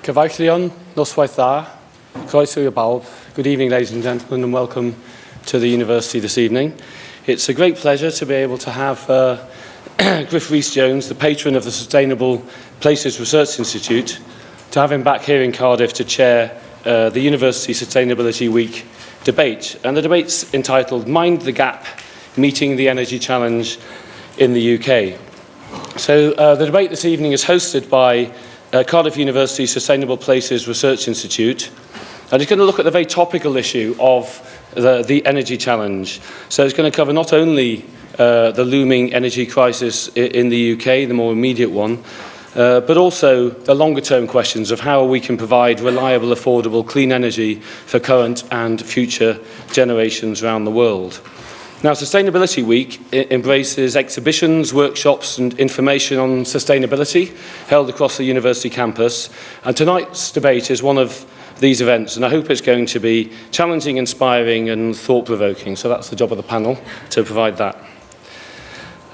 Cyfeillion, noswaith dda, croeso i'r bawb. Good evening, ladies and gentlemen, and welcome to the university this evening. It's a great pleasure to be able to have Griff Rhys Jones, the patron of the Sustainable Places Research Institute, to have him back here in Cardiff to chair the University Sustainability Week debate. And the debate's entitled Mind the Gap, Meeting the Energy Challenge in the UK. So the debate this evening is hosted by Cardiff University Sustainable Places Research Institute, and it's going to look at the very topical issue of the energy challenge. So it's going to cover not only the looming energy crisis in the UK, the more immediate one, but also the longer-term questions of how we can provide reliable, affordable, clean energy for current and future generations around the world. Now, Sustainability Week embraces exhibitions, workshops and information on sustainability held across the university campus, and tonight's debate is one of these events, and I hope it's going to be challenging, inspiring and thought-provoking. So that's the job of the panel, to provide that.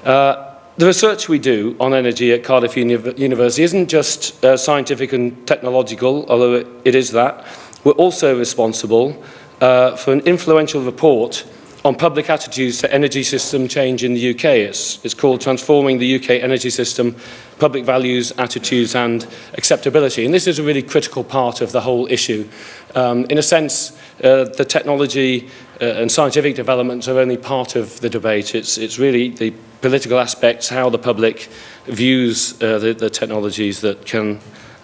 The research we do on energy at Cardiff University isn't just scientific and technological, although it is that. We're also responsible for an influential report on public attitudes to energy system change in the UK. It's called Transforming the UK Energy System, Public Values, Attitudes and Acceptability. And this is a really critical part of the whole issue. In a sense, the technology and scientific developments are only part of the debate. It's really the political aspects, how the public views the technologies that can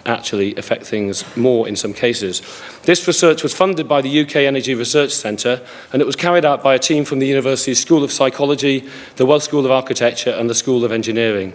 actually affect things more in some cases. This research was funded by the UK Energy Research Centre, and it was carried out by a team from the University's School of Psychology, the Welsh School of Architecture and the School of Engineering.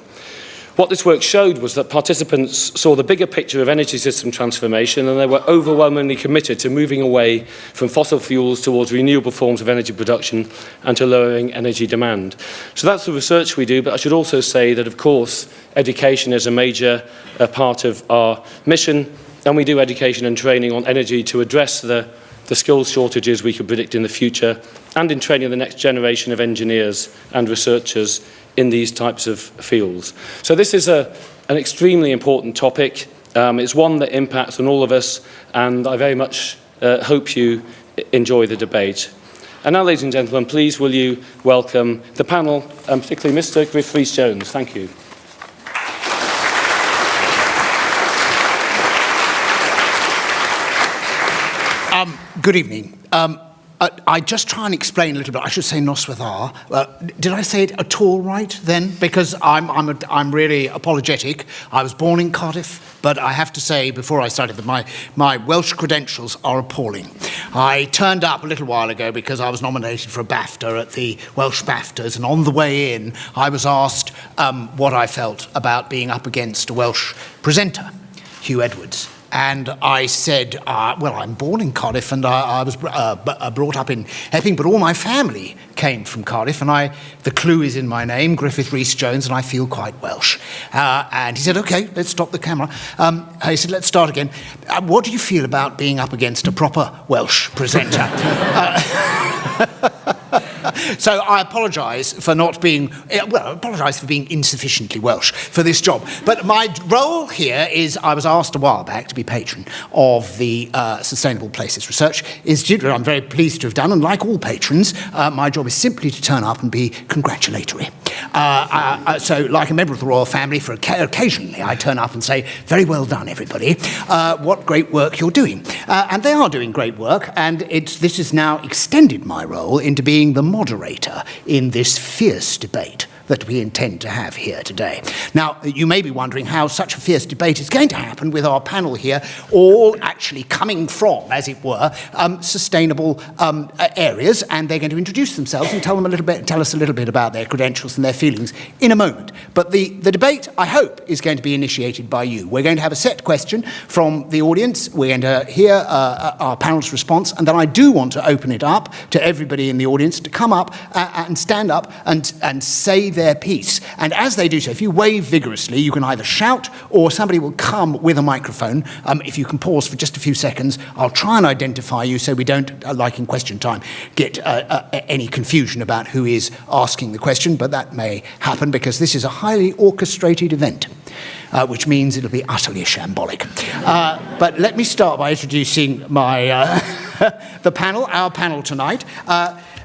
What this work showed was that participants saw the bigger picture of energy system transformation, and they were overwhelmingly committed to moving away from fossil fuels towards renewable forms of energy production and to lowering energy demand. So that's the research we do, but I should also say that, of course, education is a major part of our mission, and we do education and training on energy to address the skills shortages we could predict in the future, and in training the next generation of engineers and researchers in these types of fields. So this is an extremely important topic. It's one that impacts on all of us, and I very much hope you enjoy the debate. And now, ladies and gentlemen, please will you welcome the panel, and particularly Mr. Griff Rhys Jones. Thank you. Good evening. I just try and explain a little bit. I should say noswaith dda. Did I say it at all right then? Because I'm really apologetic. I was born in Cardiff, but I have to say before I started that my Welsh credentials are appalling. I turned up a little while ago because I was nominated for a BAFTA at the Welsh BAFTAs, and on the way in I was asked what I felt about being up against a Welsh presenter, Hugh Edwards. And I said, well, I'm born in Cardiff and I was brought up in Epping, but all my family came from Cardiff, and the clue is in my name, Griffith Rhys Jones, and I feel quite Welsh. And he said, OK, let's stop the camera. He said, let's start again. What do you feel about being up against a proper Welsh presenter? So I apologise for not being, well, I apologise for being insufficiently Welsh for this job. But my role here is, I was asked a while back to be patron of the Sustainable Places Research Institute, which I'm very pleased to have done. And like all patrons, my job is simply to turn up and be congratulatory. So like a member of the royal family, occasionally I turn up and say, very well done, everybody. What great work you're doing. And they are doing great work, and this has now extended my role into being the moderator in this fierce debate that we intend to have here today. Now, you may be wondering how such a fierce debate is going to happen with our panel here, all actually coming from, as it were, sustainable areas, and they're going to introduce themselves and tell us a little bit about their credentials and their feelings in a moment. But the debate, I hope, is going to be initiated by you. We're going to have a set question from the audience. We're going to hear our panel's response, and then I do want to open it up to everybody in the audience to come up and stand up and say their piece. And as they do so, if you wave vigorously, you can either shout or somebody will come with a microphone. If you can pause for just a few seconds, I'll try and identify you so we don't, like in question time, get any confusion about who is asking the question, but that may happen because this is a highly orchestrated event. which means it'll be utterly shambolic. But let me start by introducing our panel tonight.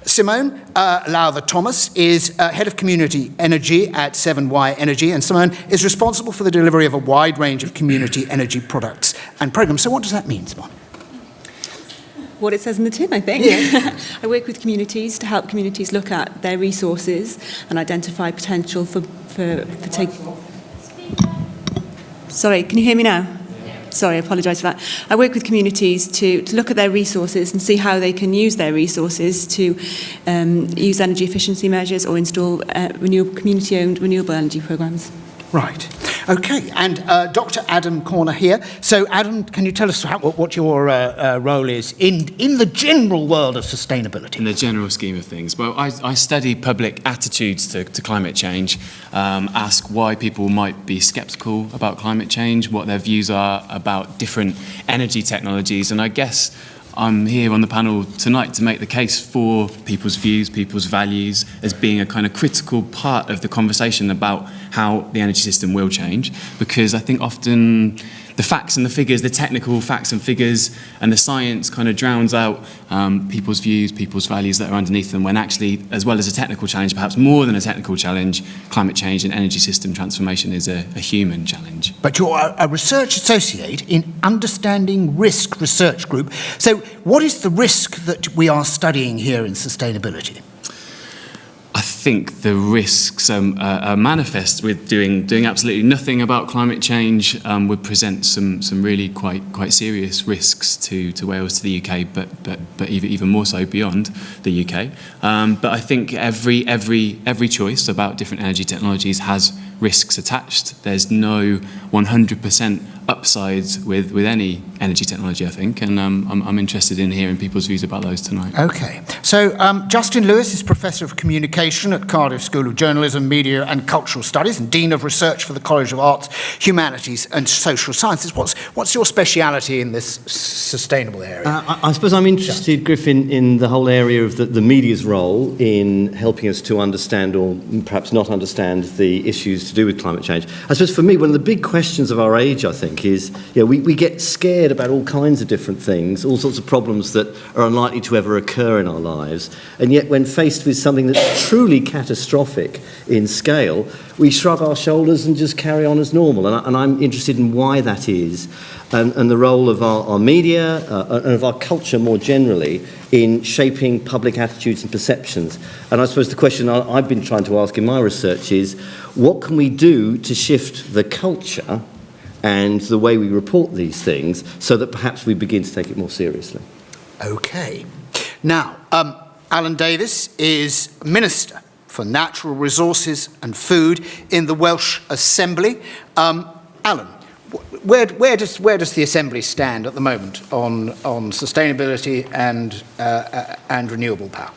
Simone Lowthe-Thomas is Head of Community Energy at Severn Energy, and Simone is responsible for the delivery of a wide range of community energy products and programs. So what does that mean, Simone? What it says in the tin, I think. Yeah. I work with communities to help communities look at their resources and identify potential for taking... Sorry, can you hear me now? Sorry, I apologise for that. I work with communities to look at their resources and see how they can use their resources to use energy efficiency measures or install community-owned renewable energy programmes. Right. Okay. And Dr. Adam Corner here. So, Adam, can you tell us what your role is in the general world of sustainability? In the general scheme of things. Well, I study public attitudes to climate change, ask why people might be sceptical about climate change, what their views are about different energy technologies, and I guess I'm here on the panel tonight to make the case for people's views, people's values, as being a kind of critical part of the conversation about how the energy system will change, because I think often the facts and the figures, the technical facts and figures and the science kind of drowns out people's views, people's values that are underneath them, when actually, as well as a technical challenge, perhaps more than a technical challenge, climate change and energy system transformation is a human challenge. But you're a research associate in Understanding Risk Research Group. So what is the risk that we are studying here in sustainability? I think the risks are manifest with doing absolutely nothing about climate change would present some really quite serious risks to Wales, to the UK, but even more so beyond the UK. But I think every choice about different energy technologies has risks attached. There's no 100% upsides with any energy technology, I think, and I'm interested in hearing people's views about those tonight. Okay. So Justin Lewis is Professor of Communication at Cardiff School of Journalism, Media and Cultural Studies and Dean of Research for the College of Arts, Humanities and Social Sciences. What's your speciality in this sustainable area? I suppose I'm interested, Griff, in the whole area of the media's role in helping us to understand or perhaps not understand the issues to do with climate change. I suppose for me, one of the big questions of our age, I think, is we get scared about all kinds of different things, all sorts of problems that are unlikely to ever occur in our lives, and yet when faced with something that's truly catastrophic in scale, we shrug our shoulders and just carry on as normal. And I'm interested in why that is, and the role of our media and of our culture more generally in shaping public attitudes and perceptions. And I suppose the question I've been trying to ask in my research is, what can we do to shift the culture and the way we report these things so that perhaps we begin to take it more seriously? Okay. Now, Alun Davies is Minister for Natural Resources and Food in the Welsh Assembly. Alun, where does the Assembly stand at the moment on sustainability and renewable power?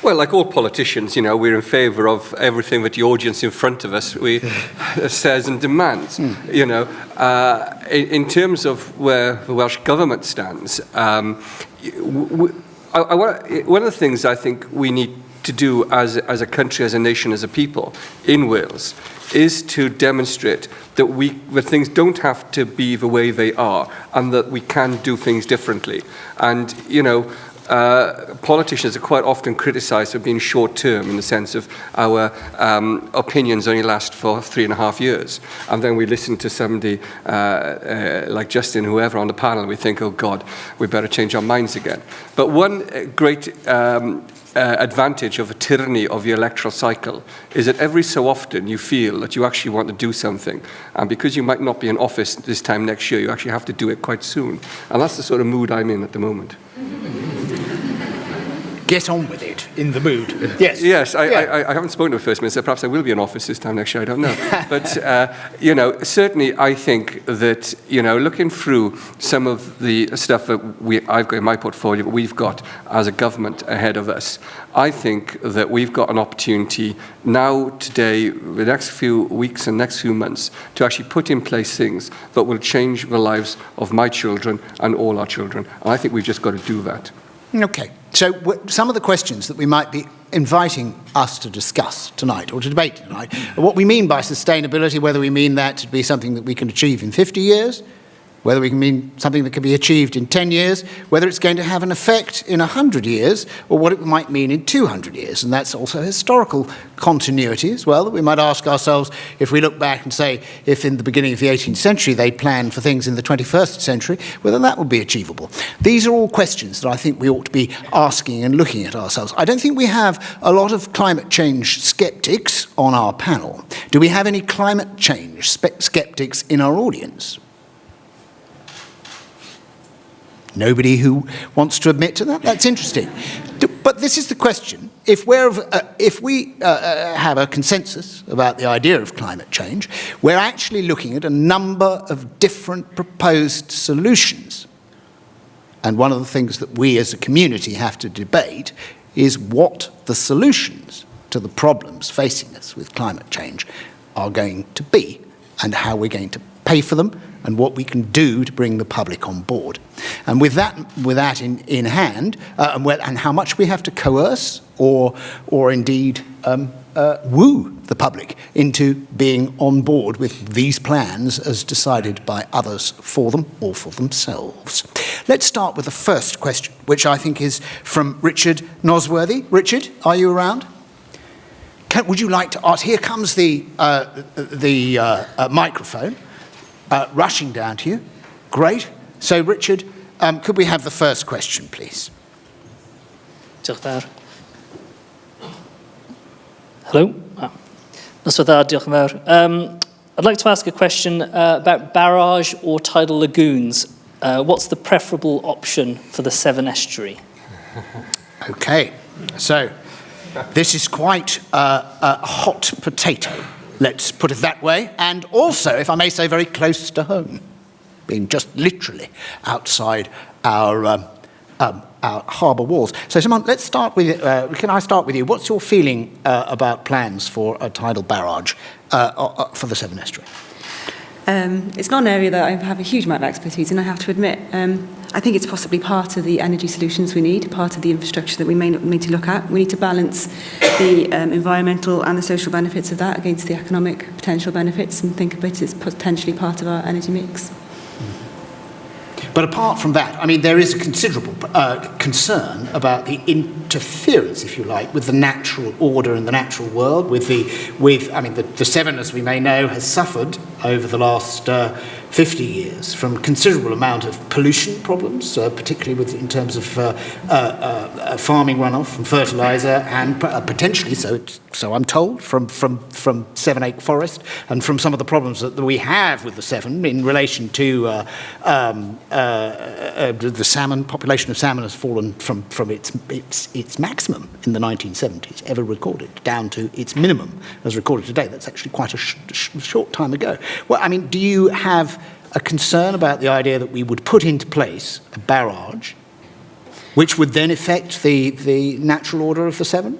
Well, like all politicians, we're in favour of everything that the audience in front of us says and demands. In terms of where the Welsh Government stands, one of the things I think we need to do as a country, as a nation, as a people in Wales is to demonstrate that things don't have to be the way they are and that we can do things differently. And, politicians are quite often criticised for being short-term in the sense of our opinions only last for 3.5 years. And then we listen to somebody like Justin, whoever on the panel, and we think, oh God, we better change our minds again. But one great advantage of a tyranny of the electoral cycle is that every so often you feel that you actually want to do something, and because you might not be in office this time next year, you actually have to do it quite soon. And that's the sort of mood I'm in at the moment. Get on with it, in the mood. Yes. Yes, I haven't spoken to the First Minister. Perhaps I will be in office this time next year, I don't know. But, certainly I think that, looking through some of the stuff that I've got in my portfolio, that we've got as a government ahead of us, I think that we've got an opportunity now, today, the next few weeks and next few months, to actually put in place things that will change the lives of my children and all our children. And I think we've just got to do that. Okay. So some of the questions that we might be inviting us to discuss tonight, or to debate tonight, are what we mean by sustainability, whether we mean that to be something that we can achieve in 50 years, whether we can mean something that can be achieved in 10 years, whether it's going to have an effect in 100 years, or what it might mean in 200 years. And that's also historical continuity as well, that we might ask ourselves, if we look back and say, if in the beginning of the 18th century they planned for things in the 21st century, whether that would be achievable. These are all questions that I think we ought to be asking and looking at ourselves. I don't think we have a lot of climate change skeptics on our panel. Do we have any climate change skeptics in our audience? Nobody who wants to admit to that? That's interesting. But this is the question. If we have a consensus about the idea of climate change, we're actually looking at a number of different proposed solutions. And one of the things that we as a community have to debate is what the solutions to the problems facing us with climate change are going to be, and how we're going to pay for them, and what we can do to bring the public on board. And with that in hand, and how much we have to coerce or indeed woo the public into being on board with these plans as decided by others for them or for themselves. Let's start with the first question, which I think is from Richard Nosworthy. Richard, are you around? Would you like to ask? Here comes the microphone. Rushing down to you. Great. So, Richard, could we have the first question, please? Hello. I'd like to ask a question about barrage or tidal lagoons. What's the preferable option for the Severn estuary? Okay. So, this is quite a hot potato. Let's put it that way, and also, if I may say, very close to home, being just literally outside our harbour walls. So, Simone, let's start with. Can I start with you? What's your feeling about plans for a tidal barrage for the Severn estuary? It's not an area that I have a huge amount of expertise in, I have to admit. I think it's possibly part of the energy solutions we need, part of the infrastructure that we may need to look at. We need to balance the environmental and the social benefits of that against the economic potential benefits and think of it as potentially part of our energy mix. But apart from that, I mean, there is a considerable concern about the interference, if you like, with the natural order and the natural world. The Severn, as we may know, has suffered over the last 50 years from a considerable amount of pollution problems, particularly in terms of farming runoff from fertiliser and potentially, so I'm told, from Severn Oak Forest and from some of the problems that we have with the Severn in relation to the salmon. Population of salmon has fallen from its maximum in the 1970s ever recorded down to its minimum as recorded today. That's actually quite a short time ago. Well, I mean, do you have a concern about the idea that we would put into place a barrage which would then affect the natural order of the Severn?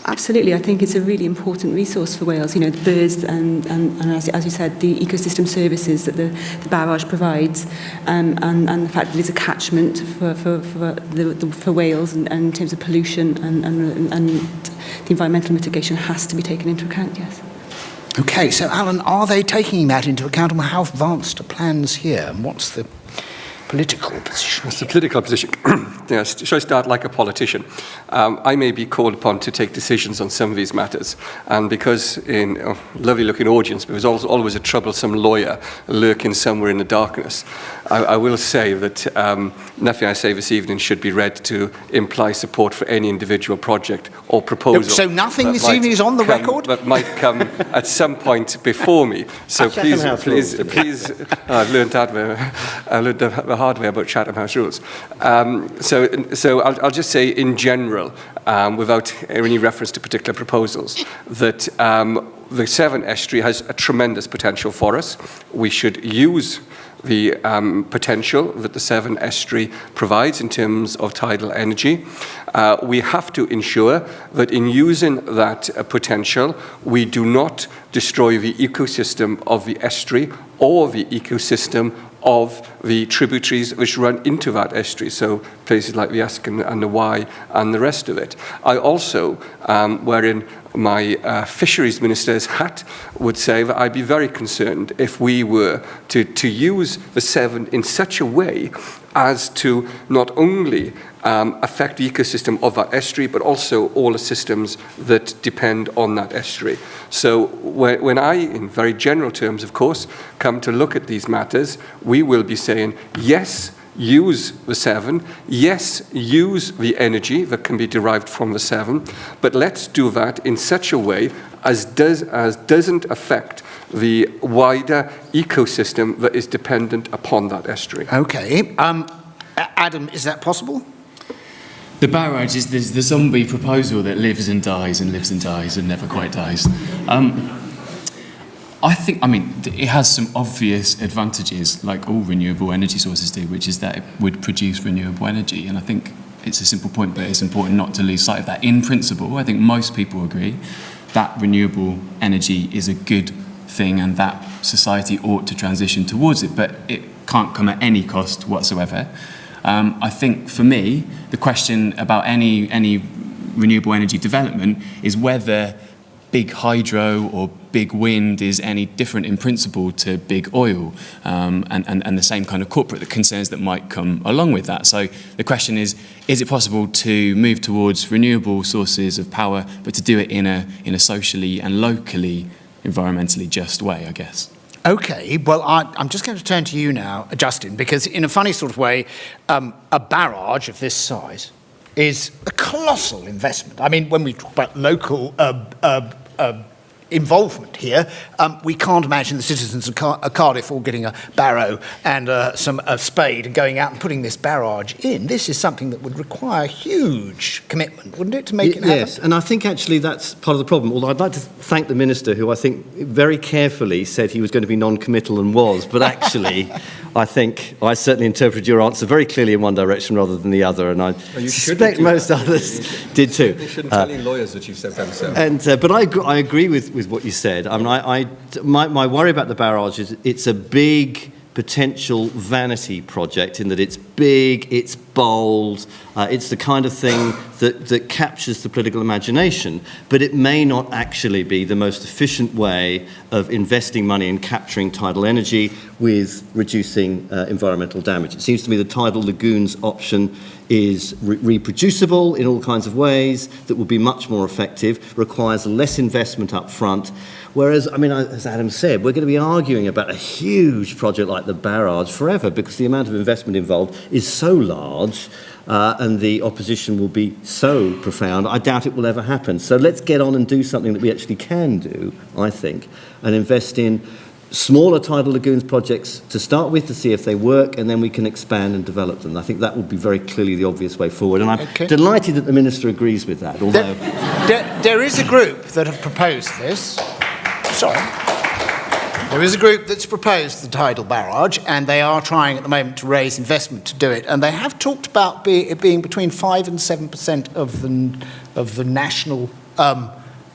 Absolutely, I think it's a really important resource for Wales. You know, the birds and as you said, the ecosystem services that the barrage provides, and the fact that it's a catchment for Wales and in terms of pollution and the environmental mitigation has to be taken into account. Yes. Okay, so Alan, are they taking that into account, and how advanced are plans here, and what's the political position? What's the political position? Yes, shall I start like a politician? I may be called upon to take decisions on some of these matters, and because in a lovely-looking audience, but there's always a troublesome lawyer lurking somewhere in the darkness, I will say that nothing I say this evening should be read to imply support for any individual project or proposal. So nothing this evening is on the record? That might come at some point before me. So please, I've learned the hard way about Chatham House rules. So I'll just say in general, without any reference to particular proposals, that the Severn estuary has a tremendous potential for us. We should use the potential that the Severn estuary provides in terms of tidal energy. We have to ensure that in using that potential, we do not destroy the ecosystem of the estuary or the ecosystem of the tributaries which run into that estuary, so places like the Esk and the Wye and the rest of it. I also, wherein my fisheries minister's hat would say that I'd be very concerned if we were to use the Severn in such a way as to not only affect the ecosystem of that estuary, but also all the systems that depend on that estuary. So when I, in very general terms, of course, come to look at these matters, we will be saying, yes, use the Severn, yes, use the energy that can be derived from the Severn, but let's do that in such a way as doesn't affect the wider ecosystem that is dependent upon that estuary. Okay. Adam, is that possible? The barrage is the zombie proposal that lives and dies and lives and dies and never quite dies. I mean, it has some obvious advantages, like all renewable energy sources do, which is that it would produce renewable energy. And I think it's a simple point, but it's important not to lose sight of that. In principle, I think most people agree that renewable energy is a good thing and that society ought to transition towards it, but it can't come at any cost whatsoever. I think for me, the question about any renewable energy development is whether big hydro or big wind is any different in principle to big oil, and the same kind of corporate concerns that might come along with that. So the question is it possible to move towards renewable sources of power, but to do it in a socially and locally, environmentally just way, I guess? Okay, well, I'm just going to turn to you now, Justin, because in a funny sort of way, a barrage of this size is a colossal investment. I mean, when we talk about local involvement here, we can't imagine the citizens of Cardiff all getting a barrow and a spade and going out and putting this barrage in. This is something that would require huge commitment, wouldn't it, to make it happen? Yes, and I think actually that's part of the problem, although I'd like to thank the Minister, who I think very carefully said he was going to be non-committal and was, but actually I think I certainly interpreted your answer very clearly in one direction rather than the other, and I suspect most others did too. You shouldn't tell any lawyers that you've said that so. But I agree with what you said. I mean, my worry about the barrage is it's a big potential vanity project in that it's big, it's bold, it's the kind of thing that captures the political imagination, but it may not actually be the most efficient way of investing money in capturing tidal energy with reducing environmental damage. It seems to me the tidal lagoons option is reproducible in all kinds of ways, that will be much more effective, requires less investment up front. Whereas, I mean, as Adam said, we're going to be arguing about a huge project like the barrage forever because the amount of investment involved is so large and the opposition will be so profound, I doubt it will ever happen. So let's get on and do something that we actually can do, I think, and invest in smaller tidal lagoons projects to start with to see if they work, and then we can expand and develop them. I think that would be very clearly the obvious way forward, and I'm delighted that the Minister agrees with that, although... There is a group that have proposed this. Sorry. There is a group that's proposed the tidal barrage, and they are trying at the moment to raise investment to do it, and they have talked about it being between 5 and 7% of the national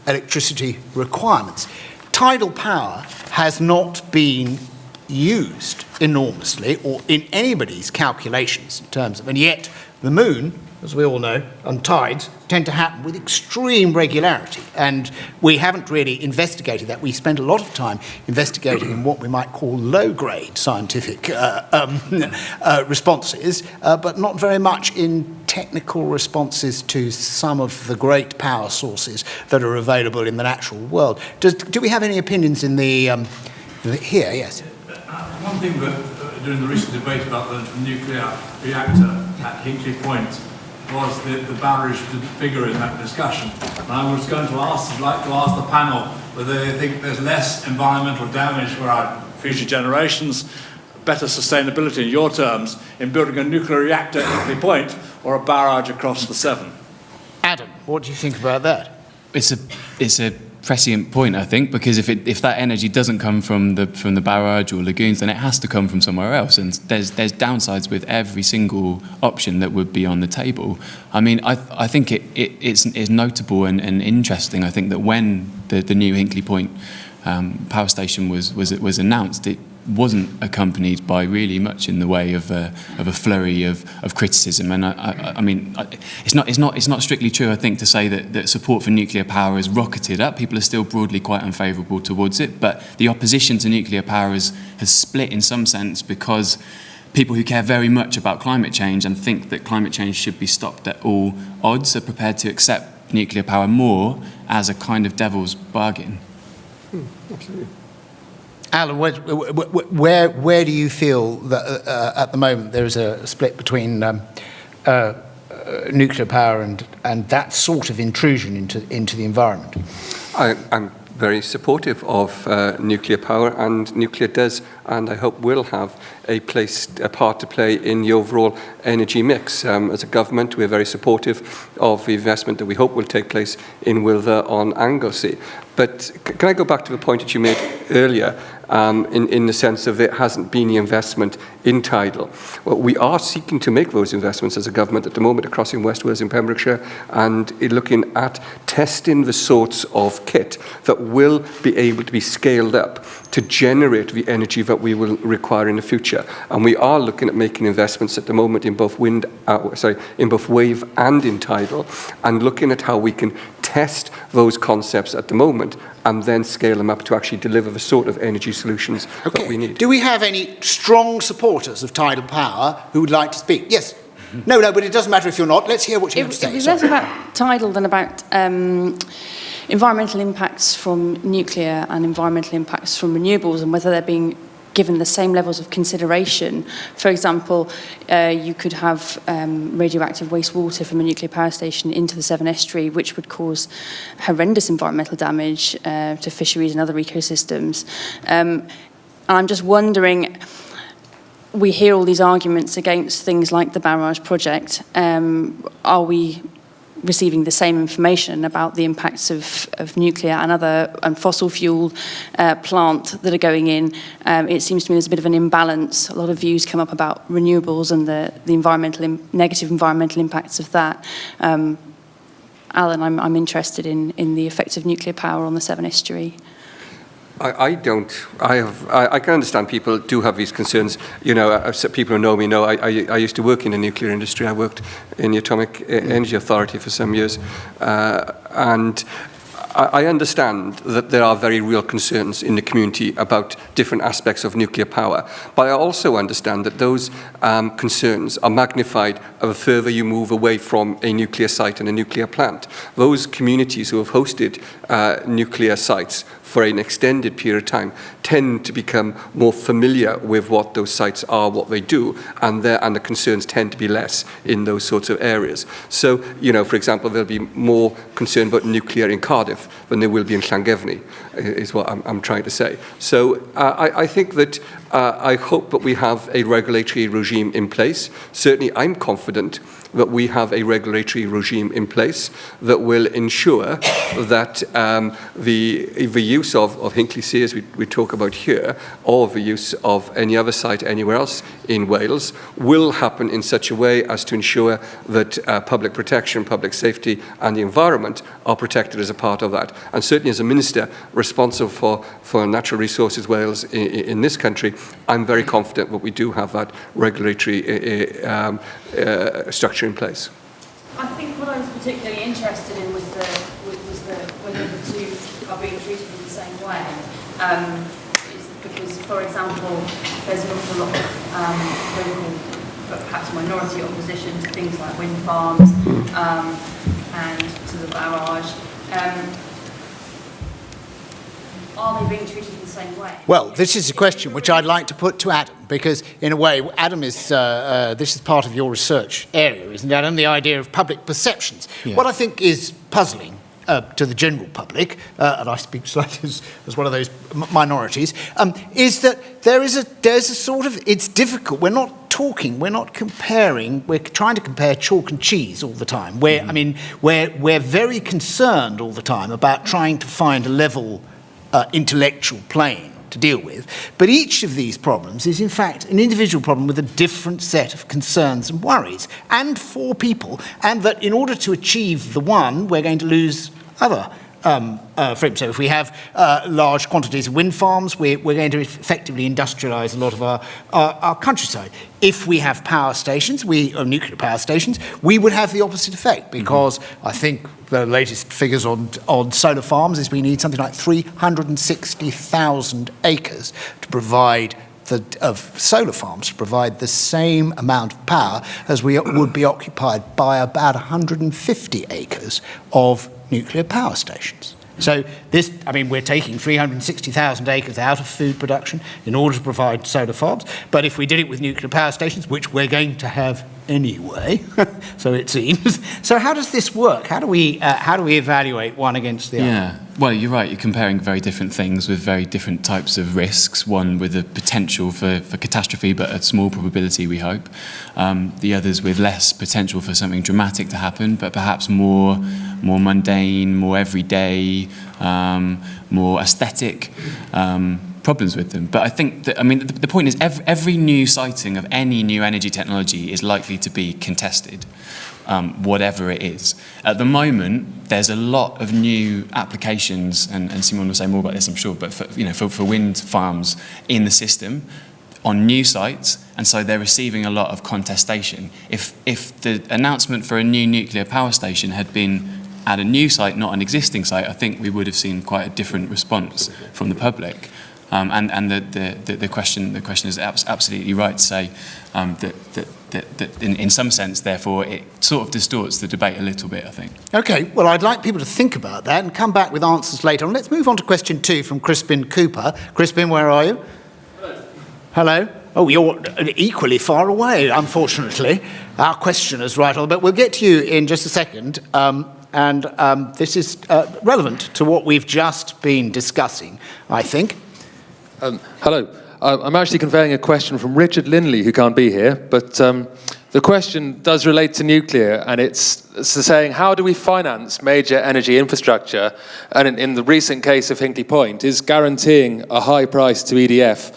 electricity requirements. Tidal power has not been used enormously or in anybody's calculations in terms of, and yet the moon, as we all know, and tides tend to happen with extreme regularity, and we haven't really investigated that. We spent a lot of time investigating in what we might call low-grade scientific responses, but not very much in technical responses to some of the great power sources that are available in the natural world. Do we have any opinions in the here? Yes. One thing that during the recent debate about the nuclear reactor at Hinkley Point was that the barrage didn't figure in that discussion. And I was going to ask the panel whether they think there's less environmental damage for our future generations, better sustainability in your terms, in building a nuclear reactor at Hinkley Point or a barrage across the Severn. Adam, what do you think about that? It's a prescient point, I think, because if that energy doesn't come from the barrage or lagoons, then it has to come from somewhere else, and there's downsides with every single option that would be on the table. I mean, I think it's notable and interesting. I think that when the new Hinkley Point power station was announced, it wasn't accompanied by really much in the way of a flurry of criticism. And I mean, it's not strictly true, I think, to say that support for nuclear power has rocketed up. People are still broadly quite unfavourable towards it, but the opposition to nuclear power has split in some sense, because people who care very much about climate change and think that climate change should be stopped at all odds are prepared to accept nuclear power more as a kind of devil's bargain. Absolutely. Alan, where do you feel that at the moment there is a split between nuclear power and that sort of intrusion into the environment? I'm very supportive of nuclear power, and nuclear does, and I hope will have a part to play in the overall energy mix. As a government, we're very supportive of the investment that we hope will take place in Wilther on Anglesey. But can I go back to the point that you made earlier, in the sense of it hasn't been the investment in tidal? Well, we are seeking to make those investments as a government at the moment across in West Wales and Pembrokeshire, and looking at testing the sorts of kit that will be able to be scaled up to generate the energy that we will require in the future. And we are looking at making investments at the moment in both in both wave and in tidal, and looking at how we can test those concepts at the moment and then scale them up to actually deliver the sort of energy solutions that we need. Do we have any strong supporters of tidal power who would like to speak? Yes. No, but it doesn't matter if you're not. Let's hear what you have to say. It was less about tidal than about environmental impacts from nuclear and environmental impacts from renewables, and whether they're being given the same levels of consideration. For example, you could have radioactive wastewater from a nuclear power station into the Severn estuary, which would cause horrendous environmental damage to fisheries and other ecosystems. I'm just wondering, we hear all these arguments against things like the barrage project. Are we receiving the same information about the impacts of nuclear and fossil fuel plant that are going in? It seems to me there's a bit of an imbalance. A lot of views come up about renewables and the negative environmental impacts of that. Alan, I'm interested in the effects of nuclear power on the Severn estuary. I can understand people do have these concerns. You know, people who know me know I used to work in the nuclear industry. I worked in the Atomic Energy Authority for some years. And I understand that there are very real concerns in the community about different aspects of nuclear power. But I also understand that those concerns are magnified the further you move away from a nuclear site and a nuclear plant. Those communities who have hosted nuclear sites for an extended period of time tend to become more familiar with what those sites are, what they do, and the concerns tend to be less in those sorts of areas. So, you know, for example, there'll be more concern about nuclear in Cardiff than there will be in Llangefni, is what I'm trying to say. So I think that I hope that we have a regulatory regime in place. Certainly, I'm confident that we have a regulatory regime in place that will ensure that the use of Hinkley C, as we talk about here, or the use of any other site anywhere else in Wales, will happen in such a way as to ensure that public protection, public safety and the environment are protected as a part of that. And certainly as a minister responsible for Natural Resources Wales in this country, I'm very confident that we do have that regulatory structure in place. I think what I was particularly interested in was whether the two are being treated in the same way. Because, for example, there's an awful lot of local, but perhaps minority opposition to things like wind farms and to the barrage. Are they being treated in the same way? Well, this is a question which I'd like to put to Adam, because in a way, Adam is this is part of your research area, isn't it, Adam? The idea of public perceptions. Yeah. What I think is puzzling to the general public, and I speak slightly as one of those minorities, is that there's a sort of, it's difficult. We're not comparing, we're trying to compare chalk and cheese all the time. I mean, we're very concerned all the time about trying to find a level intellectual plane to deal with. But each of these problems is in fact an individual problem with a different set of concerns and worries, and for people, and that in order to achieve the one, we're going to lose other frame. So if we have large quantities of wind farms, we're going to effectively industrialise a lot of our countryside. If we have power stations, nuclear power stations, we would have the opposite effect, because I think the latest figures on solar farms is we need something like 360,000 acres to provide of solar farms to provide the same amount of power as we would be occupied by about 150 acres of nuclear power stations. So we're taking 360,000 acres out of food production in order to provide solar farms, but if we did it with nuclear power stations, which we're going to have anyway, so it seems. So how does this work? How do we evaluate one against the other? Yeah, well, you're right. You're comparing very different things with very different types of risks. One with a potential for catastrophe, but a small probability, we hope. The others with less potential for something dramatic to happen, but perhaps more mundane, more everyday, more aesthetic problems with them. But I think that, the point is every new sighting of any new energy technology is likely to be contested, whatever it is. At the moment, there's a lot of new applications, and Simone will say more about this, I'm sure, but for wind farms in the system on new sites, and so they're receiving a lot of contestation. If the announcement for a new nuclear power station had been at a new site, not an existing site, I think we would have seen quite a different response from the public. And the question is absolutely right to say that in some sense, therefore, it sort of distorts the debate a little bit, I think. Okay, well, I'd like people to think about that and come back with answers later on. Let's move on to question 2 from Crispin Cooper. Crispin, where are you? Hello? Oh, you're equally far away, unfortunately. Our questioner's right on, but we'll get to you in just a second. This is relevant to what we've just been discussing, I think. Hello. I'm actually conveying a question from Richard Linley, who can't be here, but the question does relate to nuclear, and it's saying, how do we finance major energy infrastructure? And in the recent case of Hinkley Point, is guaranteeing a high price to EDF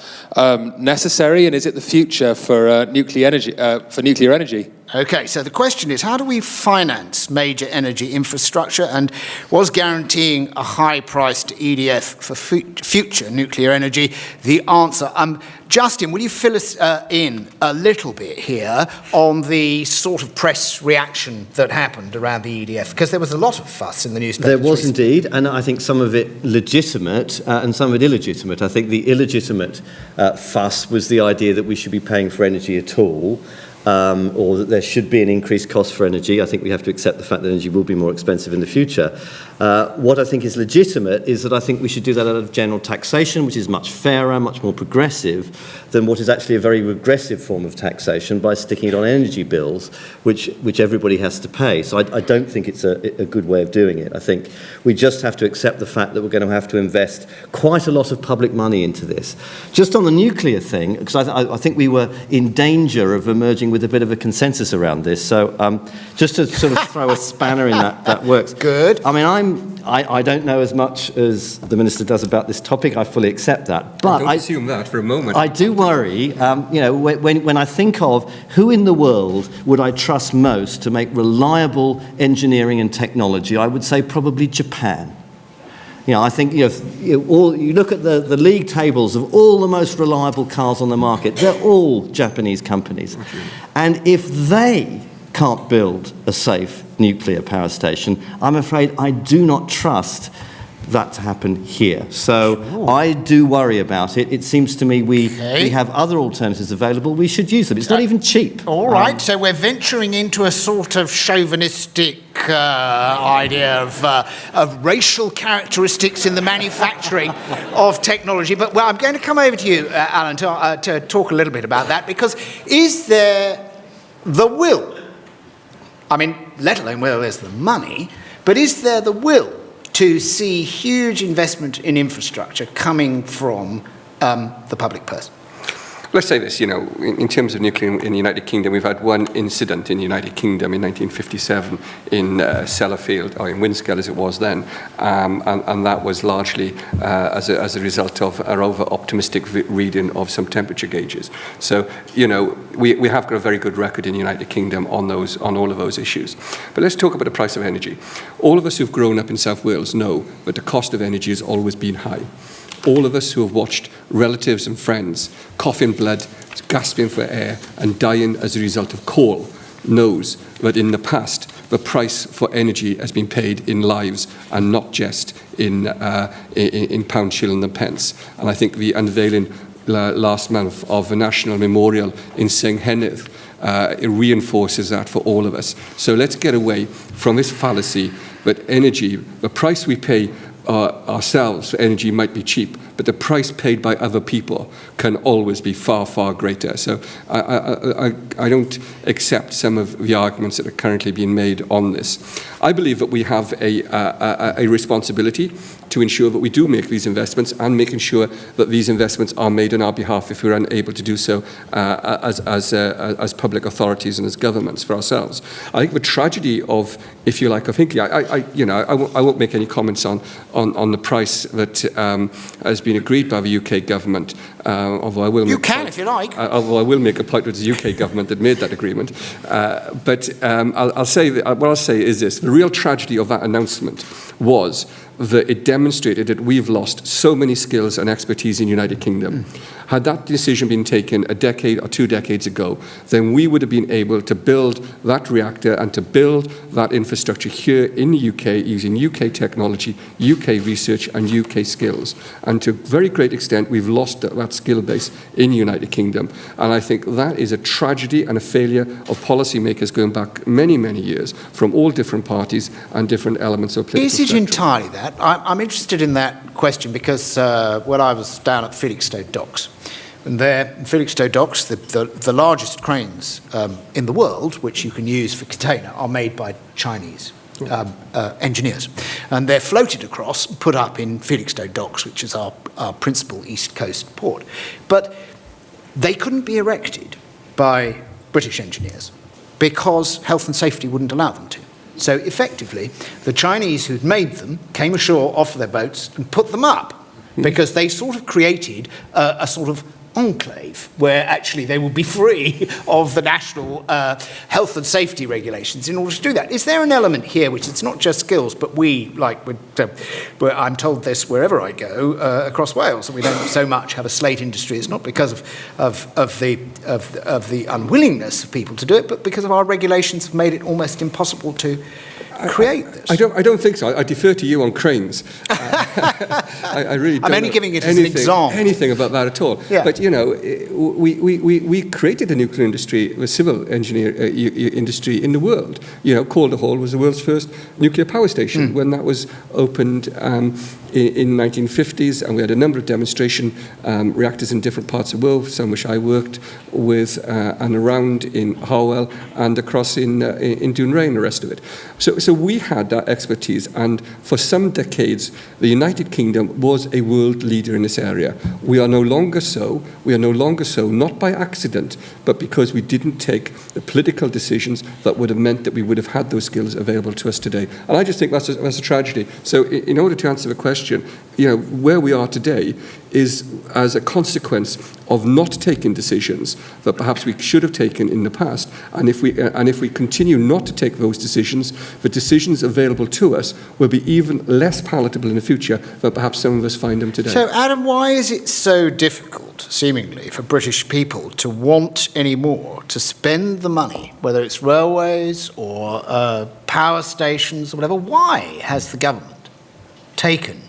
necessary, and is it the future for nuclear energy? Okay, so the question is, how do we finance major energy infrastructure, and was guaranteeing a high price to EDF for future nuclear energy the answer? Justin, will you fill us in a little bit here on the sort of press reaction that happened around the EDF? Because there was a lot of fuss in the newspaper. There was indeed, and I think some of it legitimate and some of it illegitimate. I think the illegitimate fuss was the idea that we should be paying for energy at all. Or that there should be an increased cost for energy. I think we have to accept the fact that energy will be more expensive in the future. What I think is legitimate is that I think we should do that out of general taxation, which is much fairer, much more progressive than what is actually a very regressive form of taxation by sticking it on energy bills, which everybody has to pay. So I don't think it's a good way of doing it. I think we just have to accept the fact that we're going to have to invest quite a lot of public money into this. Just on the nuclear thing, because I think we were in danger of emerging with a bit of a consensus around this. So just to sort of throw a spanner in that works. Good. I don't know as much as the Minister does about this topic. I fully accept that. But don't assume that for a moment. I do worry, when I think of who in the world would I trust most to make reliable engineering and technology, I would say probably Japan. I think you look at the league tables of all the most reliable cars on the market, they're all Japanese companies. And if they can't build a safe nuclear power station, I'm afraid I do not trust that to happen here. So sure. I do worry about it. It seems to me we have other alternatives available. We should use them. It's not even cheap. All right, so we're venturing into a sort of chauvinistic idea of racial characteristics in the manufacturing of technology. But I'm going to come over to you, Alan, to talk a little bit about that, because is there the will? Let alone whether there's the money, but is there the will to see huge investment in infrastructure coming from the public purse? let's say this, in terms of nuclear in the United Kingdom, we've had one incident in the United Kingdom in 1957 in Sellafield, or in Windscale as it was then, and that was largely as a result of our over-optimistic reading of some temperature gauges. So, we have got a very good record in the United Kingdom on all of those issues. But let's talk about the price of energy. All of us who've grown up in South Wales know that the cost of energy has always been high. All of us who have watched relatives and friends coughing blood, gasping for air, and dying as a result of coal knows that in the past, the price for energy has been paid in lives and not just in pound, shilling and pence. And I think the unveiling last month of the National Memorial in Senghennydd it reinforces that for all of us. So let's get away from this fallacy that energy, the price we pay ourselves for energy might be cheap, but the price paid by other people can always be far, far greater. So I don't accept some of the arguments that are currently being made on this. I believe that we have a responsibility to ensure that we do make these investments and making sure that these investments are made on our behalf if we're unable to do so as public authorities and as governments for ourselves. I think the tragedy of, if you like, of Hinkley, I won't make any comments on the price that has been agreed by the UK government, although I will. You can, if you like. Although I will make a point with the UK government that made that agreement. But I'll say what I'll say is this: the real tragedy of that announcement was that it demonstrated that we've lost so many skills and expertise in the United Kingdom. Had that decision been taken a decade or 2 decades ago, then we would have been able to build that reactor and to build that infrastructure here in the UK using UK technology, UK research and UK skills. And to a very great extent, we've lost that skill base in the United Kingdom. And I think that is a tragedy and a failure of policymakers going back many, many years from all different parties and different elements of political spectrum. Is it entirely that? I'm interested in that question because when I was down at Felixstowe Docks, and there, in Felixstowe Docks, the largest cranes in the world, which you can use for container, are made by Chinese engineers. And they're floated across, put up in Felixstowe Docks, which is our principal East Coast port. But they couldn't be erected by British engineers because health and safety wouldn't allow them to. So effectively, the Chinese who'd made them came ashore off their boats and put them up because they sort of created a sort of enclave where actually they would be free of the national health and safety regulations in order to do that. Is there an element here which it's not just skills, but I'm told this wherever I go across Wales, and we don't so much have a slate industry. It's not because of the unwillingness of people to do it, but because of our regulations have made it almost impossible to create this. I don't think so. I defer to you on cranes. I really don't. I'm only giving it as an example. Anything about that at all. Yeah. But we created a nuclear industry, the civil engineer industry in the world. Calder Hall was the world's first nuclear power station when that was opened in 1950s, and we had a number of demonstration reactors in different parts of the world, some which I worked with and around in Harwell and across in Dounreay and the rest of it. So we had that expertise, and for some decades, the United Kingdom was a world leader in this area. We are no longer so. We are no longer so, not by accident, but because we didn't take the political decisions that would have meant that we would have had those skills available to us today. And I just think that's a tragedy. So in order to answer the question, where we are today is as a consequence of not taking decisions that perhaps we should have taken in the past. And if we continue not to take those decisions, the decisions available to us will be even less palatable in the future than perhaps some of us find them today. So, Adam, why is it so difficult, seemingly, for British people to want any more to spend the money, whether it's railways or power stations or whatever? Why has the government taken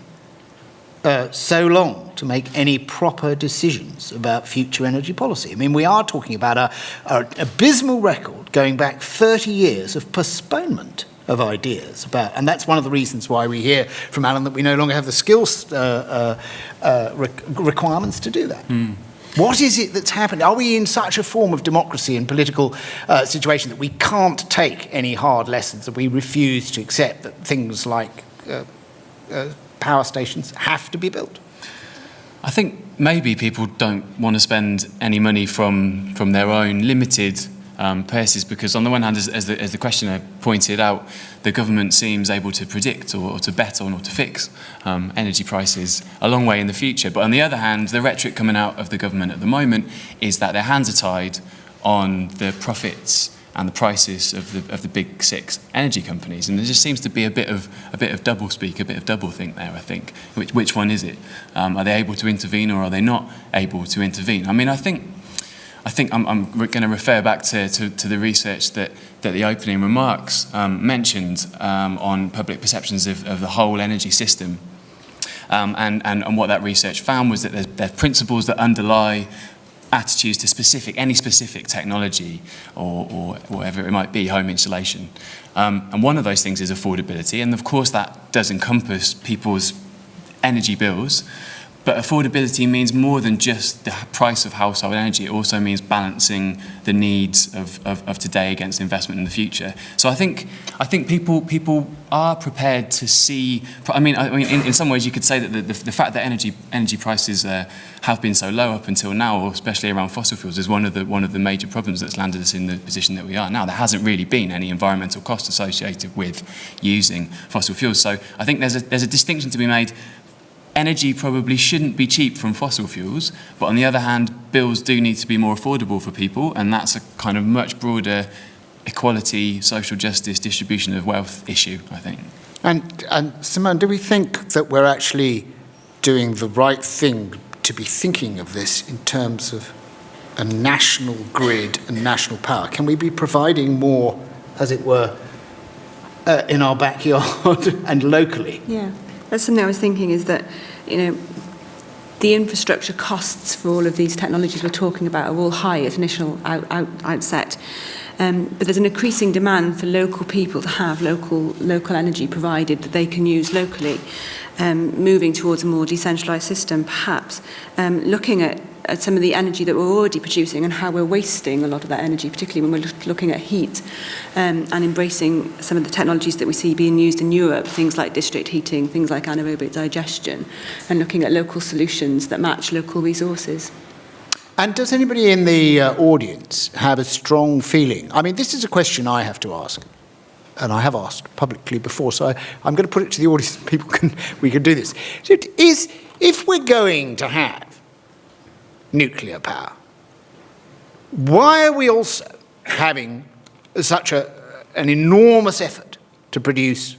so long to make any proper decisions about future energy policy? I mean, we are talking about an abysmal record going back 30 years of postponement of ideas about, and that's one of the reasons why we hear from Alun that we no longer have the skills requirements to do that. What is it that's happened? Are we in such a form of democracy and political situation that we can't take any hard lessons, that we refuse to accept that things like power stations have to be built? I think maybe people don't want to spend any money from their own limited purses, because on the one hand, as the questioner pointed out, the government seems able to predict or to bet on or to fix energy prices a long way in the future. But on the other hand, the rhetoric coming out of the government at the moment is that their hands are tied on the profits and the prices of the big six energy companies, and there just seems to be a bit of double speak, a bit of double think there. I think which one is it? Are they able to intervene, or are they not able to intervene? I mean, I think I'm going to refer back to the research that the opening remarks mentioned on public perceptions of the whole energy system, and what that research found was that there's principles that underlie attitudes to any specific technology or whatever it might be, home insulation. And one of those things is affordability, and of course that does encompass people's energy bills. But affordability means more than just the price of household energy. It also means balancing the needs of today against investment in the future. So I think people are prepared to see. I mean, in some ways, you could say that the fact that energy prices have been so low up until now, or especially around fossil fuels, is one of the major problems that's landed us in the position that we are now. There hasn't really been any environmental cost associated with using fossil fuels. So I think there's a distinction to be made. Energy probably shouldn't be cheap from fossil fuels, but on the other hand, bills do need to be more affordable for people, and that's a kind of much broader equality, social justice, distribution of wealth issue, I think. And Simone, do we think that we're actually doing the right thing to be thinking of this in terms of a national grid and national power? Can we be providing more, as it were, in our backyard and locally? Yeah. That's something I was thinking, is that, the infrastructure costs for all of these technologies we're talking about are all high at initial outset. But there's an increasing demand for local people to have local energy provided that they can use locally, moving towards a more decentralised system, perhaps, looking at some of the energy that we're already producing and how we're wasting a lot of that energy, particularly when we're looking at heat, and embracing some of the technologies that we see being used in Europe, things like district heating, things like anaerobic digestion, and looking at local solutions that match local resources. And does anybody in the audience have a strong feeling? I mean, this is a question I have to ask, and I have asked publicly before, so I'm going to put it to the audience. We can do this. If we're going to have nuclear power, why are we also having such an enormous effort to produce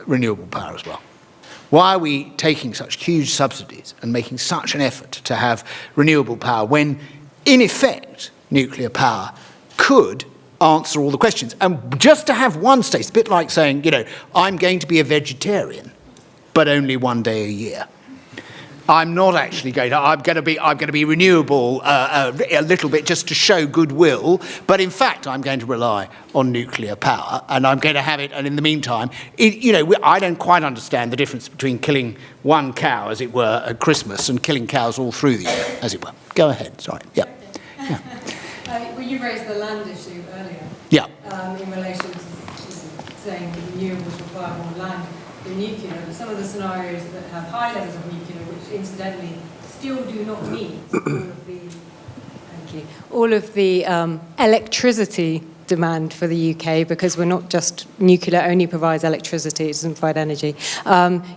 renewable power as well? Why are we taking such huge subsidies and making such an effort to have renewable power when, in effect, nuclear power could answer all the questions? And just to have one state, it's a bit like saying, I'm going to be a vegetarian, but only one day a year. I'm not actually going to. I'm going to be renewable a little bit just to show goodwill. But in fact, I'm going to rely on nuclear power, and I'm going to have it. And in the meantime, I don't quite understand the difference between killing one cow, as it were, at Christmas, and killing cows all through the year, as it were. Go ahead. Sorry. Yeah. Well, you raised the land issue earlier. Yeah. In relation to saying that renewables require more land than nuclear. But some of the scenarios that have high levels of nuclear, which incidentally still do not meet all of the electricity demand for the UK, because we're not just nuclear only provides electricity, it doesn't provide energy.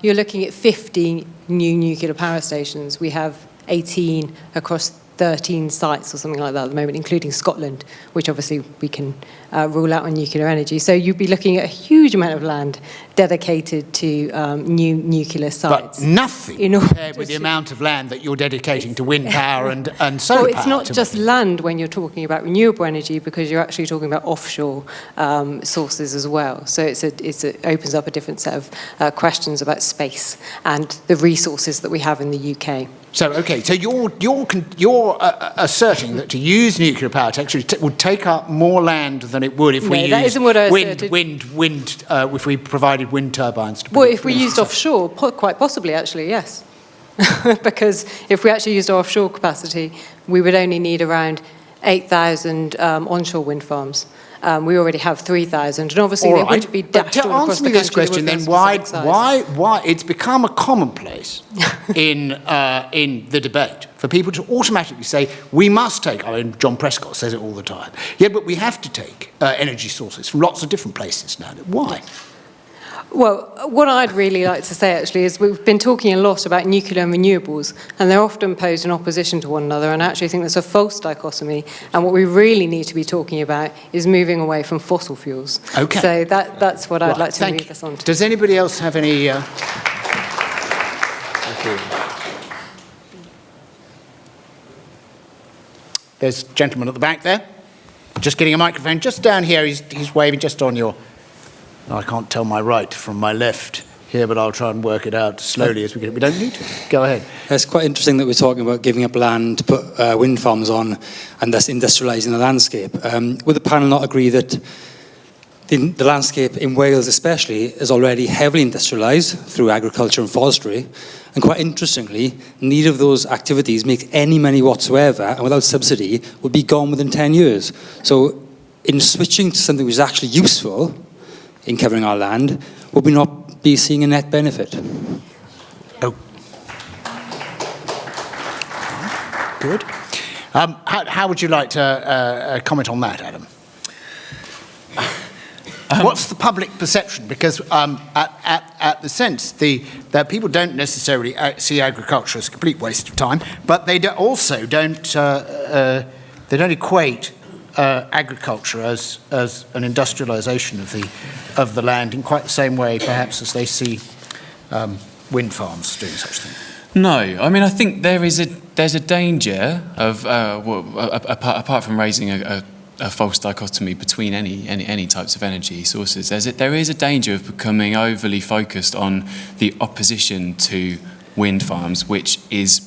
You're looking at 50 new nuclear power stations. We have 18 across 13 sites or something like that at the moment, including Scotland, which obviously we can rule out on nuclear energy. So you'd be looking at a huge amount of land dedicated to new nuclear sites. But nothing compared with the amount of land that you're dedicating to wind power and solar power. Well, it's not just land when you're talking about renewable energy, because you're actually talking about offshore sources as well. So it opens up a different set of questions about space and the resources that we have in the UK. So you're asserting that to use nuclear power would take up more land than it would if we used wind if we provided wind turbines. If we used offshore, quite possibly, actually, yes. Because if we actually used our offshore capacity, we would only need around 8,000 onshore wind farms. We already have 3,000, and obviously All they right, wouldn't be but dashed to all across answer the me this country question, then within a specific size. why it's become a commonplace in the debate for people to automatically say we must take. I mean, John Prescott says it all the time. Yeah, but we have to take energy sources from lots of different places now. Why? Well, what I'd really like to say actually is we've been talking a lot about nuclear and renewables, and they're often posed in opposition to one another, and I actually think there's a false dichotomy, and what we really need to be talking about is moving away from fossil fuels. Okay. So that's what I'd like to thank move us on to. Does anybody else have any... There's a gentleman at the back there. Just getting a microphone just down here. He's waving just on your... I can't tell my right from my left here, but I'll try and work it out slowly as we get. We don't need to. Go ahead. It's quite interesting that we're talking about giving up land to put wind farms on and thus industrialising the landscape. Would the panel not agree that the landscape in Wales especially is already heavily industrialised through agriculture and forestry, and quite interestingly, neither of those activities make any money whatsoever, and without subsidy would be gone within 10 years. So in switching to something which is actually useful in covering our land, would we not be seeing a net benefit? Oh. Good. How would you like to comment on that, Adam? What's the public perception? Because at the sense that people don't necessarily see agriculture as a complete waste of time, but they also don't equate agriculture as an industrialisation of the land in quite the same way, perhaps, as they see wind farms doing such things. No, I mean, I think there's a danger of apart from raising a false dichotomy between any types of energy sources. There is a danger of becoming overly focused on the opposition to wind farms, which is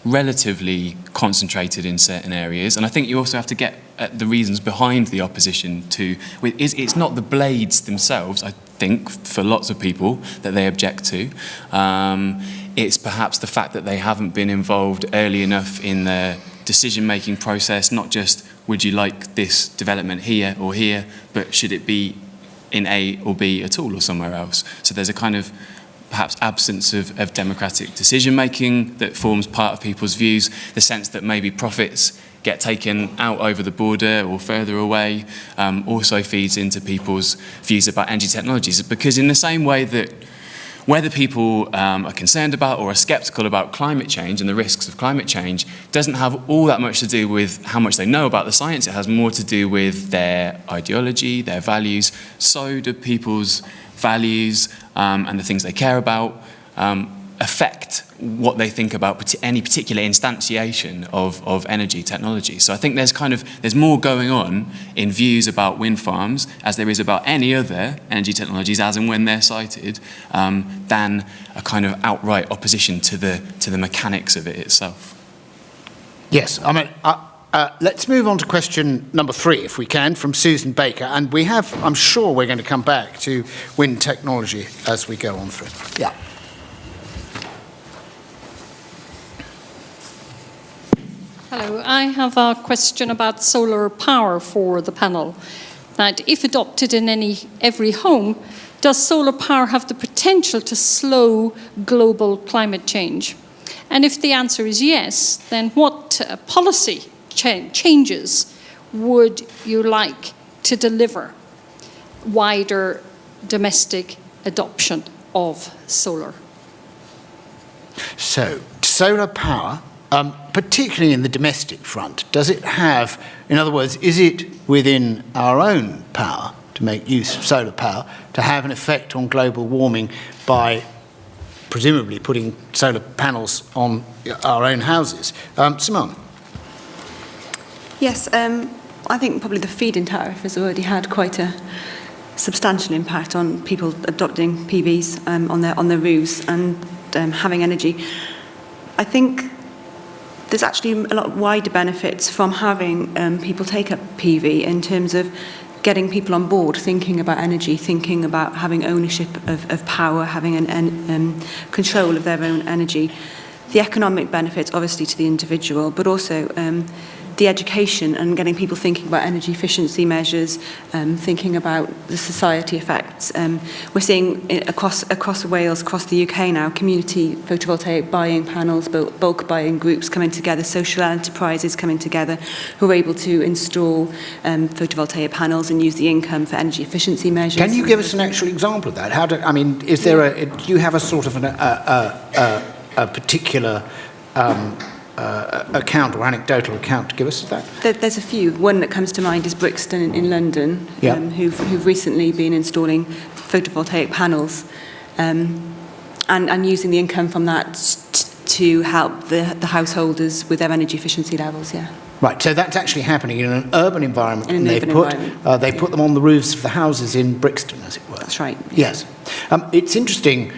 relatively concentrated in certain areas, and I think you also have to get at the reasons behind the opposition to. It's not the blades themselves, I think, for lots of people that they object to. It's perhaps the fact that they haven't been involved early enough in the decision-making process, not just would you like this development here or here, but should it be in A or B at all or somewhere else. So there's a kind of perhaps absence of democratic decision-making that forms part of people's views, the sense that maybe profits get taken out over the border or further away also feeds into people's views about energy technologies. Because in the same way that whether people are concerned about or are sceptical about climate change and the risks of climate change doesn't have all that much to do with how much they know about the science. It has more to do with their ideology, their values. So do people's values and the things they care about affect what they think about any particular instantiation of energy technology. So I think there's more going on in views about wind farms as there is about any other energy technologies as and when they're cited than a kind of outright opposition to the mechanics of it itself. Yes, I mean, let's move on to question number 3, if we can, from Susan Baker. And we have, I'm sure we're going to come back to wind technology as we go on through. Yeah. Hello, I have a question about solar power for the panel. That if adopted in every home, does solar power have the potential to slow global climate change? And if the answer is yes, then what policy changes would you like to deliver wider domestic adoption of solar? So, solar power, particularly in the domestic front, does it have, in other words, is it within our own power to make use of solar power to have an effect on global warming by presumably putting solar panels on our own houses? Simone? Yes, I think probably the feed-in tariff has already had quite a substantial impact on people adopting PVs on their roofs and having energy. I think there's actually a lot wider benefits from having people take up PV in terms of getting people on board, thinking about energy, thinking about having ownership of power, having control of their own energy. The economic benefits, obviously, to the individual, but also the education and getting people thinking about energy efficiency measures, thinking about the society effects. We're seeing across Wales, across the UK now, community photovoltaic buying panels, bulk buying groups coming together, social enterprises coming together who are able to install photovoltaic panels and use the income for energy efficiency measures. Can you give us an actual example of that? Is there do you have a sort of a particular account or anecdotal account to give us of that? There's a few. One that comes to mind is Brixton in London, who've recently been installing photovoltaic panels and using the income from that to help the householders with their energy efficiency levels, Right, so that's actually happening in an urban environment. They put them on the roofs of the houses in Brixton, as it were. That's right. Yes. It's interesting,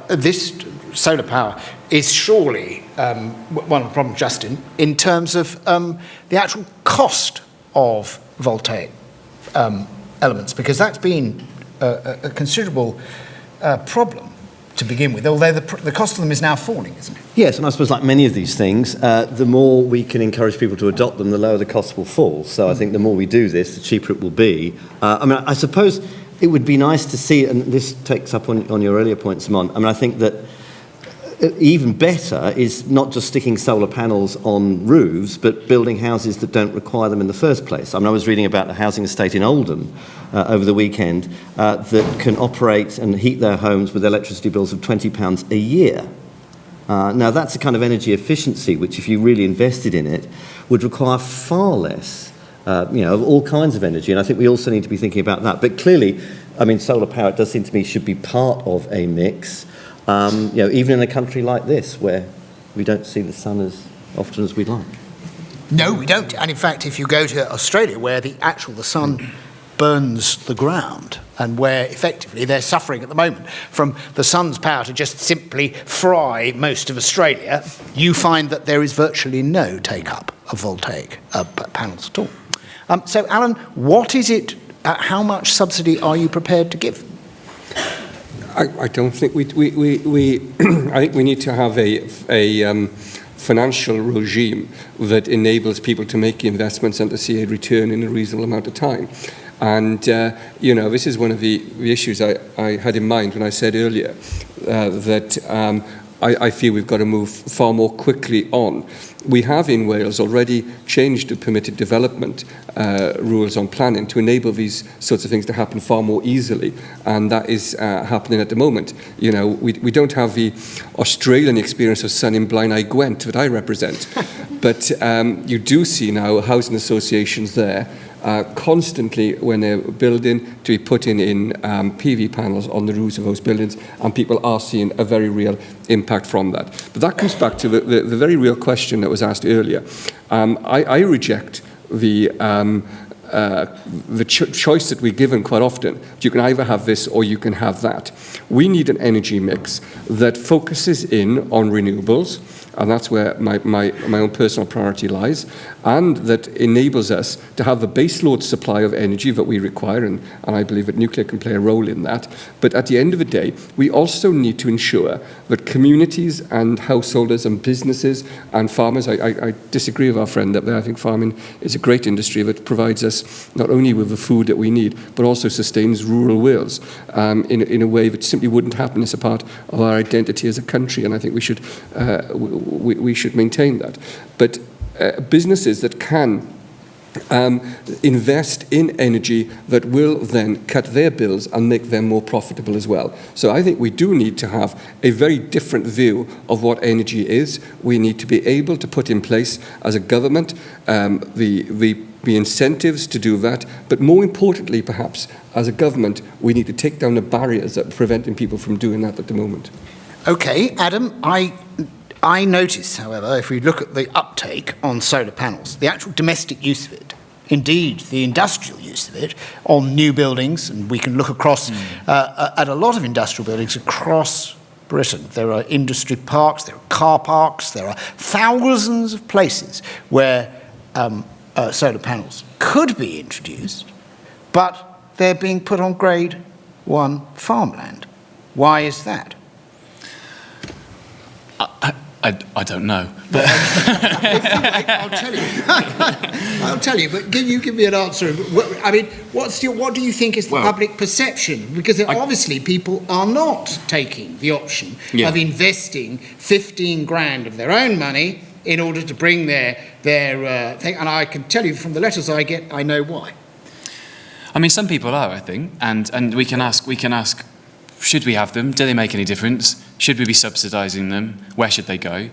this solar power is surely one of the problems, Justin, in terms of the actual cost of voltaic elements, because that's been a considerable problem to begin with, although the cost of them is now falling, isn't it? Yes, and I suppose like many of these things, the more we can encourage people to adopt them, the lower the costs will fall. So I think the more we do this, the cheaper it will be. I suppose it would be nice to see, and this takes up on your earlier point, Simone, I think that even better is not just sticking solar panels on roofs, but building houses that don't require them in the first place. I was reading about a housing estate in Oldham over the weekend that can operate and heat their homes with electricity bills of £20 a year. Now, that's a kind of energy efficiency which, if you really invested in it, would require far less, of all kinds of energy. And I think we also need to be thinking about that. But clearly, solar power, it does seem to me, should be part of a mix. Even in a country like this, where we don't see the sun as often as we'd like. No, we don't. And in fact, if you go to Australia, where the sun burns the ground, and where effectively they're suffering at the moment from the sun's power to just simply fry most of Australia, you find that there is virtually no take-up of voltaic panels at all. So, Alan, what is it? How much subsidy are you prepared to give? I don't think I think we need to have a financial regime that enables people to make investments and to see a return in a reasonable amount of time. And, this is one of the issues I had in mind when I said earlier that I feel we've got to move far more quickly on. We have in Wales already changed the permitted development rules on planning to enable these sorts of things to happen far more easily, and that is happening at the moment. We don't have the Australian experience of sun in Blaenau Gwent that I represent, but you do see now housing associations there constantly, when they're building, to be putting in PV panels on the roofs of those buildings, and people are seeing a very real impact from that. But that comes back to the very real question that was asked earlier. I reject the choice that we're given quite often. You can either have this or you can have that. We need an energy mix that focuses in on renewables, and that's where my own personal priority lies, and that enables us to have the baseload supply of energy that we require, and I believe that nuclear can play a role in that. But at the end of the day, we also need to ensure that communities and householders and businesses and farmers, I disagree with our friend up there. I think farming is a great industry that provides us not only with the food that we need, but also sustains rural Wales in a way that simply wouldn't happen as a part of our identity as a country, and I think we should maintain that. But businesses that can invest in energy that will then cut their bills and make them more profitable as well. So I think we do need to have a very different view of what energy is. We need to be able to put in place as a government the incentives to do that, but more importantly perhaps as a government we need to take down the barriers that are preventing people from doing that at the moment. Okay, Adam, I notice, however, if we look at the uptake on solar panels, the actual domestic use of it, indeed the industrial use of it on new buildings, and we can look across at a lot of industrial buildings across Britain. There are industry parks, there are car parks, there are thousands of places where solar panels could be introduced, but they're being put on grade 1 farmland. Why is that? I don't know. But I'll tell you. tell you, but can you give me an answer? I mean, what do you think is the public perception? Because obviously people are not taking the option of investing 15 grand of their own money in order to bring their thing. And I can tell you from the letters I get, I know why. I mean, some people are, I think, and we can ask, should we have them? Do they make any difference? Should we be subsidising them? Where should they go?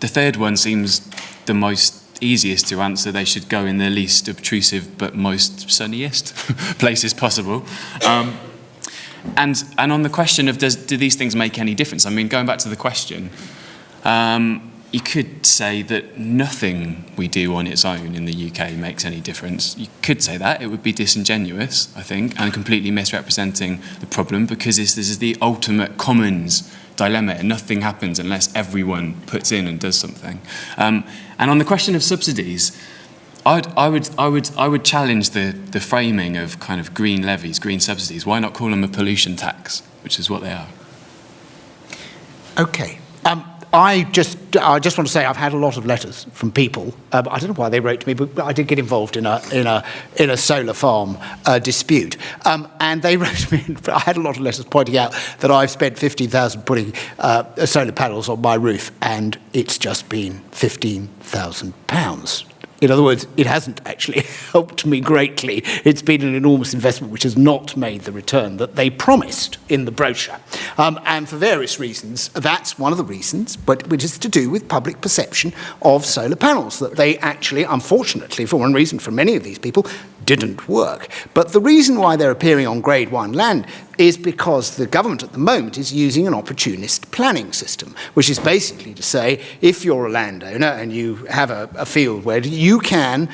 The third one seems the most easiest to answer. They should go in the least obtrusive but most sunniest places possible. And on the question of do these things make any difference? I mean, going back to the question, you could say that nothing we do on its own in the UK makes any difference. You could say that. It would be disingenuous, I think, and completely misrepresenting the problem, because this is the ultimate commons dilemma. Nothing happens unless everyone puts in and does something. And on the question of subsidies, I would challenge the framing of kind of green levies, green subsidies. Why not call them a pollution tax, which is what they are? Okay. I just want to say I've had a lot of letters from people. I don't know why they wrote to me, but I did get involved in a solar farm dispute, and they wrote to me. I had a lot of letters pointing out that I've spent £15,000 putting solar panels on my roof, and it's just been £15,000. In other words, it hasn't actually helped me greatly. It's been an enormous investment which has not made the return that they promised in the brochure. And for various reasons, that's one of the reasons, but which is to do with public perception of solar panels, that they actually, unfortunately, for one reason, for many of these people, didn't work. But the reason why they're appearing on Grade 1 land is because the government at the moment is using an opportunist planning system, which is basically to say, if you're a landowner and you have a field where you can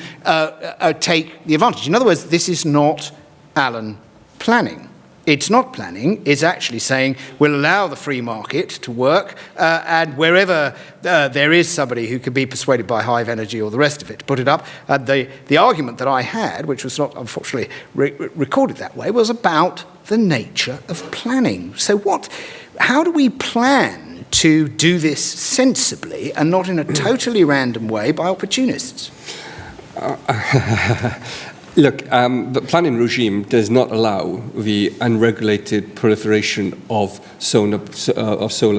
take the advantage. In other words, this is not Alun planning. It's not planning, it's actually saying we'll allow the free market to work, and wherever there is somebody who can be persuaded by Hive Energy or the rest of it to put it up. The argument that I had, which was not unfortunately recorded that way, was about the nature of planning. So how do we plan to do this sensibly and not in a totally random way by opportunists? Look, the planning regime does not allow the unregulated proliferation of solar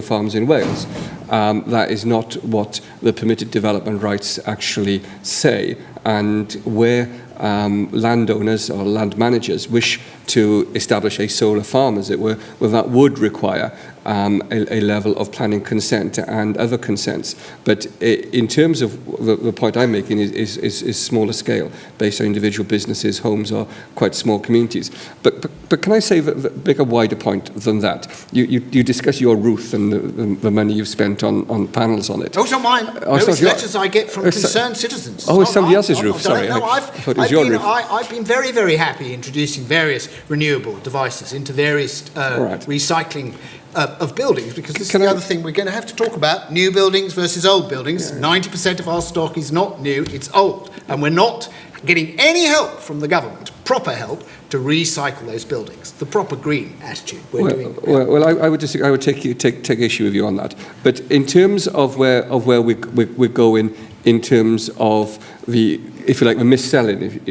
farms in Wales. That is not what the permitted development rights actually say. And where landowners or land managers wish to establish a solar farm, as it were, well, that would require a level of planning consent and other consents. But in terms of the point I'm making is smaller scale, based on individual businesses, homes, or quite small communities. But can I say the bigger, wider point than that? You discuss your roof and the money you've spent on panels on it. Oh, it's not mine. No, it's letters I get from concerned citizens. Oh, it's somebody else's roof. Sorry. No, I've been very, very happy introducing various renewable devices into various recycling of buildings, because this is the other thing we're going to have to talk about: new buildings versus old buildings. 90% of our stock is not new, it's old, and we're not getting any help from the government, proper help, to recycle those buildings. The proper green attitude we're doing. Well, I would disagree. I would take issue with you on that. But in terms of where we're going, in terms of the, if you like, the mis-selling,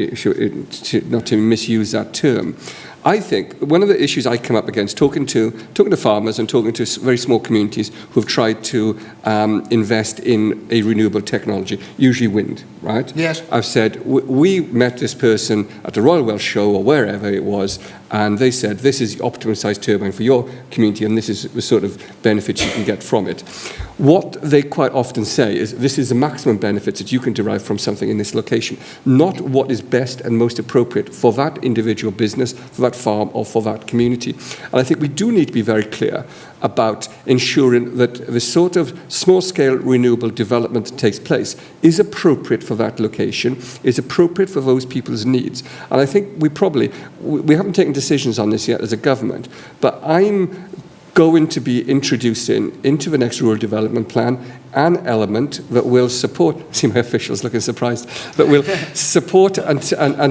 not to misuse that term, I think one of the issues I come up against, talking to farmers and talking to very small communities who've tried to invest in a renewable technology, usually wind, right? Yes. I've said, we met this person at the Royal Welsh Show or wherever it was, and they said, this is the optimum size turbine for your community, and this is the sort of benefits you can get from it. What they quite often say is, this is the maximum benefits that you can derive from something in this location, not what is best and most appropriate for that individual business, for that farm, or for that community. And I think we do need to be very clear about ensuring that the sort of small-scale renewable development that takes place is appropriate for that location, is appropriate for those people's needs. And I think we haven't taken decisions on this yet as a government, but I'm going to be introducing into the next rural development plan an element that will support, see my officials looking surprised, that will support and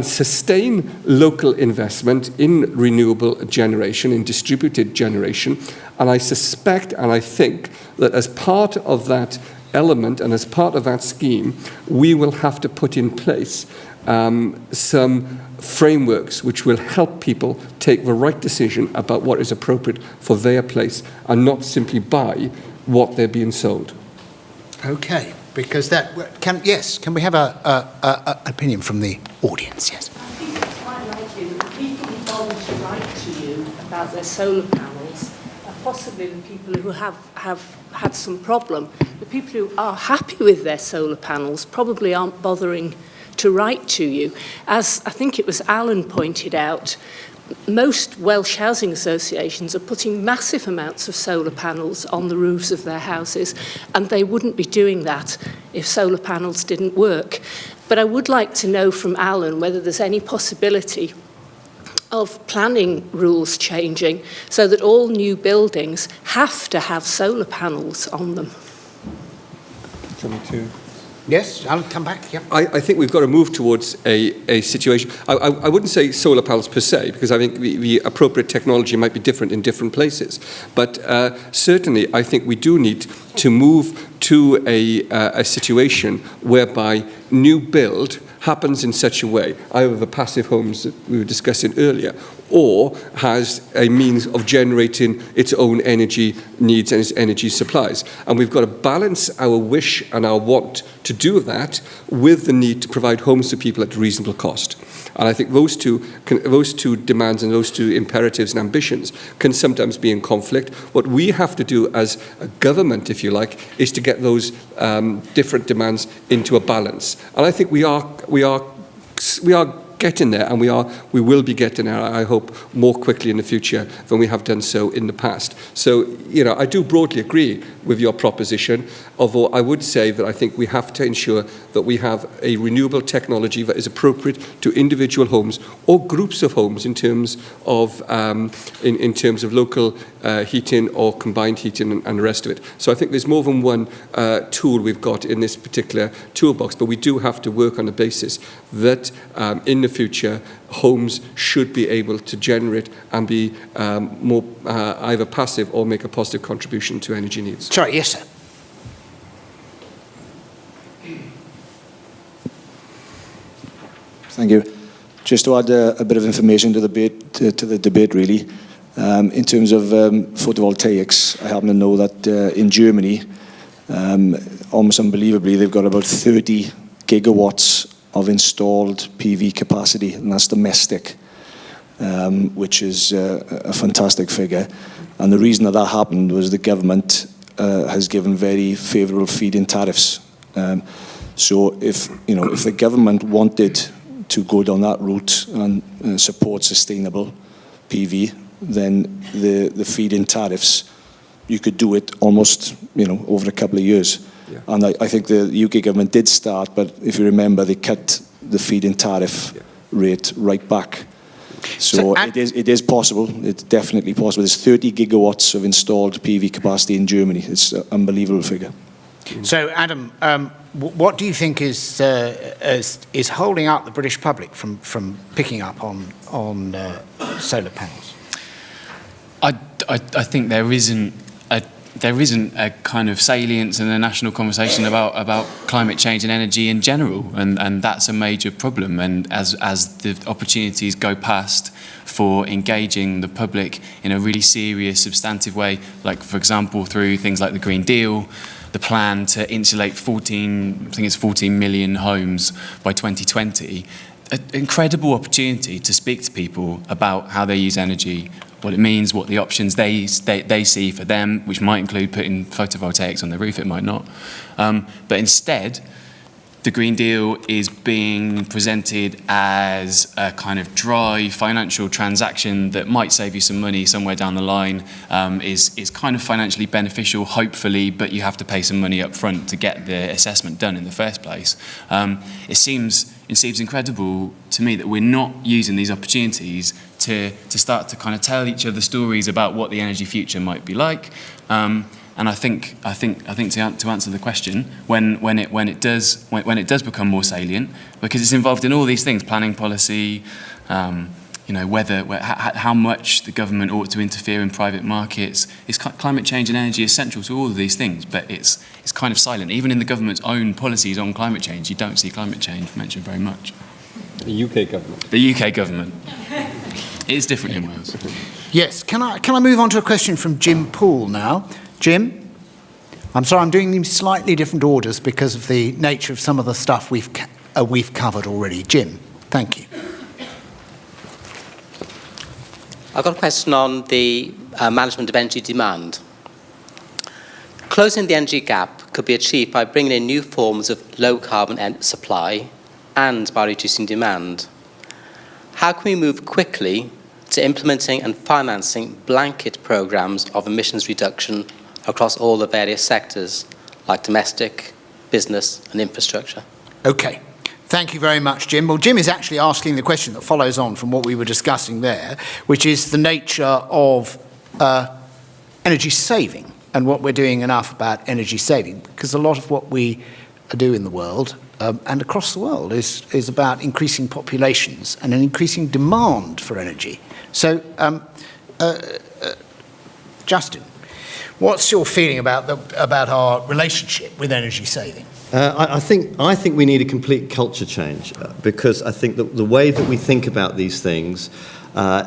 sustain local investment in renewable generation, in distributed generation. And I suspect and I think that as part of that element and as part of that scheme, we will have to put in place some frameworks which will help people take the right decision about what is appropriate for their place and not simply buy what they're being sold. Okay, because that can we have an opinion from the audience? Yes. I think it's quite likely that the people who bother to write to you about their solar panels are possibly the people who have had some problem. The people who are happy with their solar panels probably aren't bothering to write to you. As I think it was Alun pointed out, most Welsh housing associations are putting massive amounts of solar panels on the roofs of their houses, and they wouldn't be doing that if solar panels didn't work. But I would like to know from Alun whether there's any possibility of planning rules changing so that all new buildings have to have solar panels on them. Yes, I'll come back. Yep. I think we've got to move towards a situation. I wouldn't say solar panels per se, because I think the appropriate technology might be different in different places. But certainly, I think we do need to move to a situation whereby new build happens in such a way, either the passive homes that we were discussing earlier, or has a means of generating its own energy needs and its energy supplies. And we've got to balance our wish and our want to do that with the need to provide homes to people at reasonable cost. And I think those two demands and those two imperatives and ambitions can sometimes be in conflict. What we have to do as a government, if you like, is to get those different demands into a balance. And I think we are getting there, and we will be getting there, I hope, more quickly in the future than we have done so in the past. So, I do broadly agree with your proposition, although I would say that I think we have to ensure that we have a renewable technology that is appropriate to individual homes or groups of homes in terms of in terms of local heating or combined heating and the rest of it. So I think there's more than one tool we've got in this particular toolbox, but we do have to work on the basis that in the future homes should be able to generate and be more either passive or make a positive contribution to energy needs. Sorry, yes, sir. Thank you. Just to add a bit of information to the debate, really. In terms of photovoltaics, I happen to know that in Germany, almost unbelievably, they've got about 30 gigawatts of installed PV capacity, and that's domestic, which is a fantastic figure. And the reason that happened was the government has given very favourable feed-in tariffs. So if the government wanted to go down that route and support sustainable PV, then the feed-in tariffs, you could do it almost, over a couple of years. Yeah. And I think the UK government did start, but if you remember, they cut the feed-in tariff rate right back. So it is possible. It's definitely possible. There's 30 gigawatts of installed PV capacity in Germany. It's an unbelievable figure. So, Adam, what do you think is holding up the British public from picking up on solar panels? I think there isn't a kind of salience in the national conversation about climate change and energy in general, and that's a major problem. And as the opportunities go past for engaging the public in a really serious, substantive way, like for example through things like the Green Deal, the plan to insulate 14 million homes by 2020, an incredible opportunity to speak to people about how they use energy, what it means, what the options they see for them, which might include putting photovoltaics on the roof, it might not. But instead, the Green Deal is being presented as a kind of dry financial transaction that might save you some money somewhere down the line, is kind of financially beneficial, hopefully, but you have to pay some money up front to get the assessment done in the first place. It seems incredible to me that we're not using these opportunities to start to kind of tell each other stories about what the energy future might be like. And I think to answer the question, when it does become more salient, because it's involved in all these things, planning policy, how much the government ought to interfere in private markets. Climate change and energy is central to all of these things, but it's kind of silent. Even in the government's own policies on climate change, you don't see climate change mentioned very much. The UK government. The UK government. It is different in Wales. Yes, can I move on to a question from Jim Poole now? Jim? I'm sorry, I'm doing them slightly different orders because of the nature of some of the stuff we've covered already. Jim, thank you. I've got a question on the management of energy demand. Closing the energy gap could be achieved by bringing in new forms of low-carbon supply and by reducing demand. How can we move quickly to implementing and financing blanket programs of emissions reduction across all the various sectors, like domestic, business and infrastructure? Okay. Thank you very much, Jim. Well, Jim is actually asking the question that follows on from what we were discussing there, which is the nature of energy saving and what we're doing enough about energy saving, because a lot of what we do in the world and across the world is about increasing populations and an increasing demand for energy. So, Justin, what's your feeling about our relationship with energy saving? I think we need a complete culture change because I think that the way that we think about these things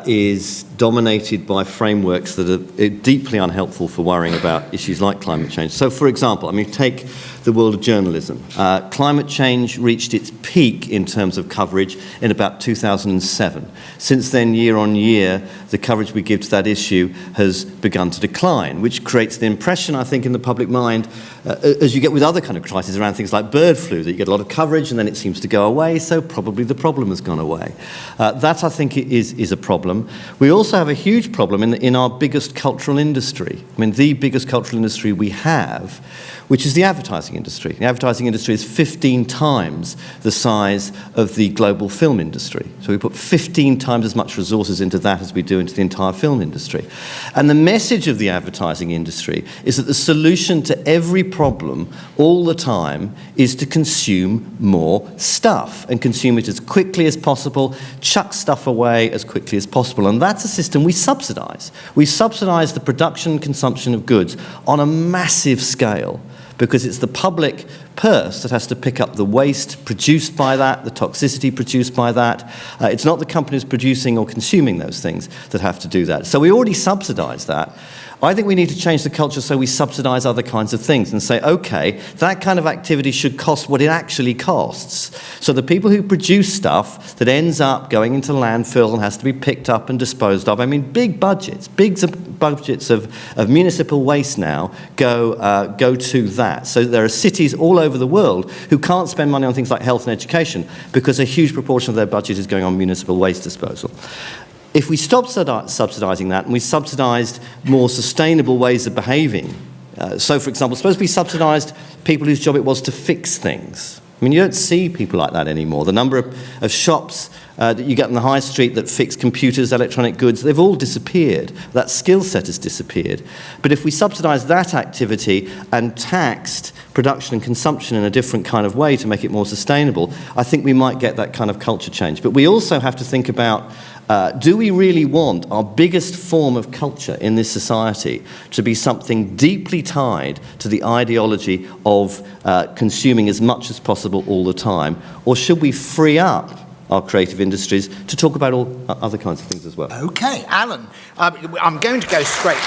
is dominated by frameworks that are deeply unhelpful for worrying about issues like climate change. So, for example, take the world of journalism. Climate change reached its peak in terms of coverage in about 2007. Since then, year on year, the coverage we give to that issue has begun to decline, which creates the impression, I think, in the public mind, as you get with other kind of crises around things like bird flu, that you get a lot of coverage and then it seems to go away, so probably the problem has gone away. That, I think, is a problem. We also have a huge problem in our biggest cultural industry. The biggest cultural industry we have, which is the advertising industry. The advertising industry is 15 times the size of the global film industry. So we put 15 times as much resources into that as we do into the entire film industry. And the message of the advertising industry is that the solution to every problem all the time is to consume more stuff and consume it as quickly as possible, chuck stuff away as quickly as possible. And that's a system we subsidize. We subsidize the production and consumption of goods on a massive scale, because it's the public purse that has to pick up the waste produced by that, the toxicity produced by that. It's not the companies producing or consuming those things that have to do that. So we already subsidize that. I think we need to change the culture so we subsidize other kinds of things and say, okay, that kind of activity should cost what it actually costs. So the people who produce stuff that ends up going into landfill and has to be picked up and disposed of, big budgets of municipal waste now go to that. So there are cities all over the world who can't spend money on things like health and education because a huge proportion of their budget is going on municipal waste disposal. If we stopped subsidising that and we subsidised more sustainable ways of behaving, so for example, suppose we subsidised people whose job it was to fix things. You don't see people like that anymore. The number of shops that you get on the high street that fix computers, electronic goods, they've all disappeared. That skill set has disappeared. But if we subsidised that activity and taxed production and consumption in a different kind of way to make it more sustainable, I think we might get that kind of culture change. But we also have to think about, do we really want our biggest form of culture in this society to be something deeply tied to the ideology of consuming as much as possible all the time? Or should we free up our creative industries to talk about all other kinds of things as well? Okay, Alun, I'm going to go straight.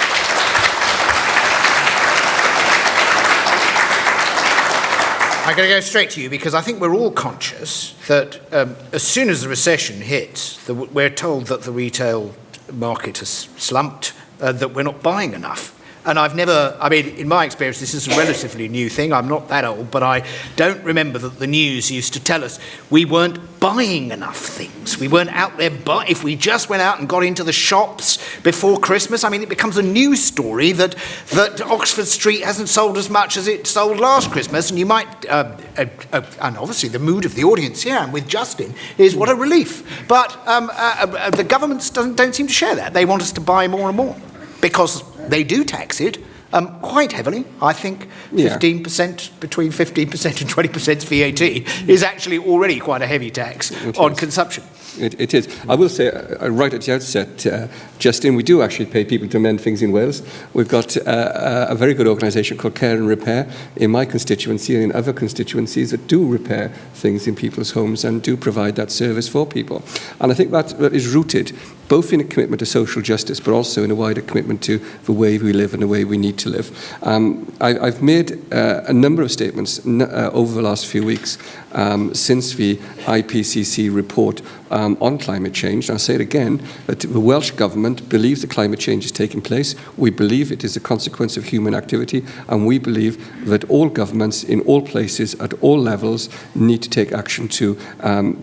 I'm going to go straight to you because I think we're all conscious that as soon as the recession hits, we're told that the retail market has slumped, that we're not buying enough. And I've never, in my experience, this is a relatively new thing. I'm not that old, but I don't remember that the news used to tell us we weren't buying enough things. We weren't out there buying. If we just went out and got into the shops before Christmas, it becomes a news story that Oxford Street hasn't sold as much as it sold last Christmas. And you might, and obviously the mood of the audience here and with Justin is what a relief. But the governments don't seem to share that. They want us to buy more and more, because they do tax it, quite heavily. I think Yeah. 15%, between 15% and 20% VAT is actually already quite a heavy tax on consumption. It is. I will say, right at the outset, Justin, we do actually pay people to mend things in Wales. We've got a very good organisation called Care and Repair in my constituency and in other constituencies that do repair things in people's homes and do provide that service for people. And I think that is rooted both in a commitment to social justice, but also in a wider commitment to the way we live and the way we need to live. I've made a number of statements over the last few weeks since the IPCC report on climate change. I'll say it again, that the Welsh Government believes that climate change is taking place. We believe it is a consequence of human activity, and we believe that all governments in all places at all levels need to take action to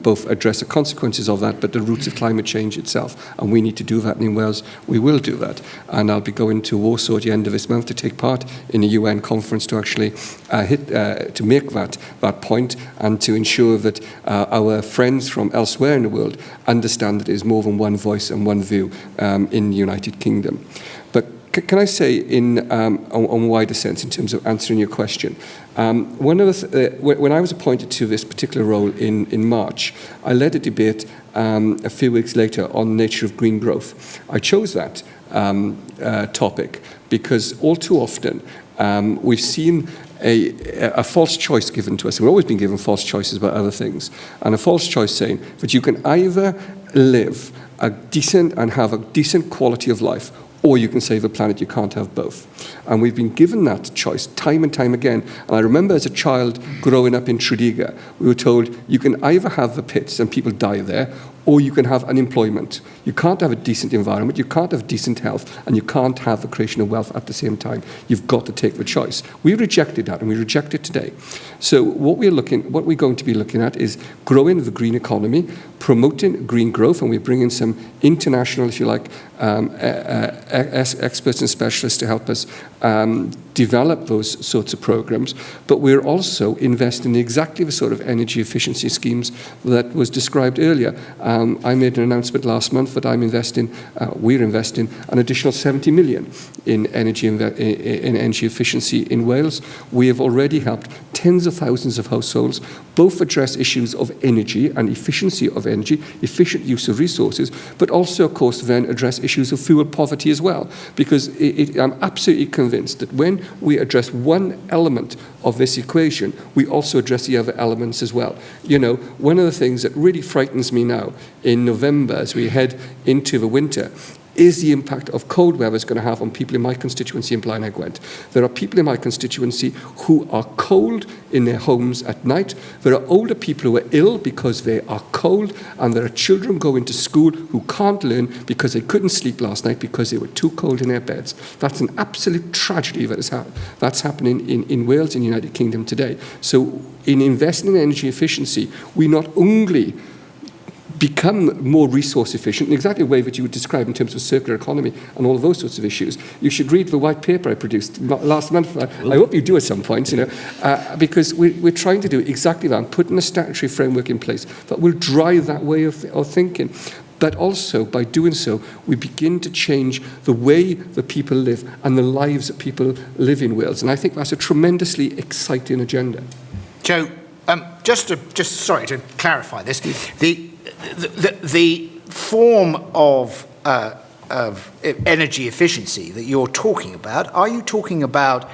both address the consequences of that, but the roots of climate change itself. And we need to do that, and in Wales we will do that. And I'll be going to Warsaw at the end of this month to take part in a UN conference to actually to make that point and to ensure that our friends from elsewhere in the world understand that there is more than one voice and one view in the United Kingdom. But can I say, in on wider sense, in terms of answering your question, when I was appointed to this particular role in March, I led a debate a few weeks later on the nature of green growth. I chose that topic because all too often we've seen a false choice given to us. We've always been given false choices about other things, and a false choice saying that you can either live a decent and have a decent quality of life, or you can save the planet. You can't have both. And we've been given that choice time and time again. And I remember as a child growing up in Tredegar, we were told you can either have the pits and people die there, or you can have unemployment. You can't have a decent environment, you can't have decent health, and you can't have the creation of wealth at the same time. You've got to take the choice. We rejected that, and we reject it today. So what we're going to be looking at is growing the green economy, promoting green growth, and we're bringing some international, if you like, experts and specialists to help us develop those sorts of programs. But we're also investing in exactly the sort of energy efficiency schemes that was described earlier. I made an announcement last month that we're investing an additional 70 million in energy efficiency in Wales. We have already helped tens of thousands of households both address issues of energy and efficiency of energy, efficient use of resources, but also, of course, then address issues of fuel poverty as well. Because I'm absolutely convinced that when we address one element of this equation, we also address the other elements as well. You know, one of the things that really frightens me now in November as we head into the winter is the impact of cold weather is going to have on people in my constituency in Blaenau Gwent. There are people in my constituency who are cold in their homes at night. There are older people who are ill because they are cold, and there are children going to school who can't learn because they couldn't sleep last night because they were too cold in their beds. That's an absolute tragedy that's happening in Wales and the United Kingdom today. So in investing in energy efficiency, we not only become more resource efficient in exactly the way that you would describe in terms of circular economy and all of those sorts of issues. You should read the white paper I produced last month. I hope you do at some point, because we're trying to do exactly that and putting a statutory framework in place that will drive that way of thinking. But also, by doing so, we begin to change the way that people live and the lives that people live in Wales. And I think that's a tremendously exciting agenda. Joe, just to clarify this, the form of energy efficiency that you're talking about, are you talking about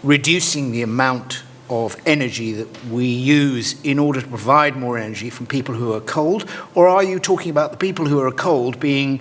reducing the amount of energy that we use in order to provide more energy from people who are cold, or are you talking about the people who are cold being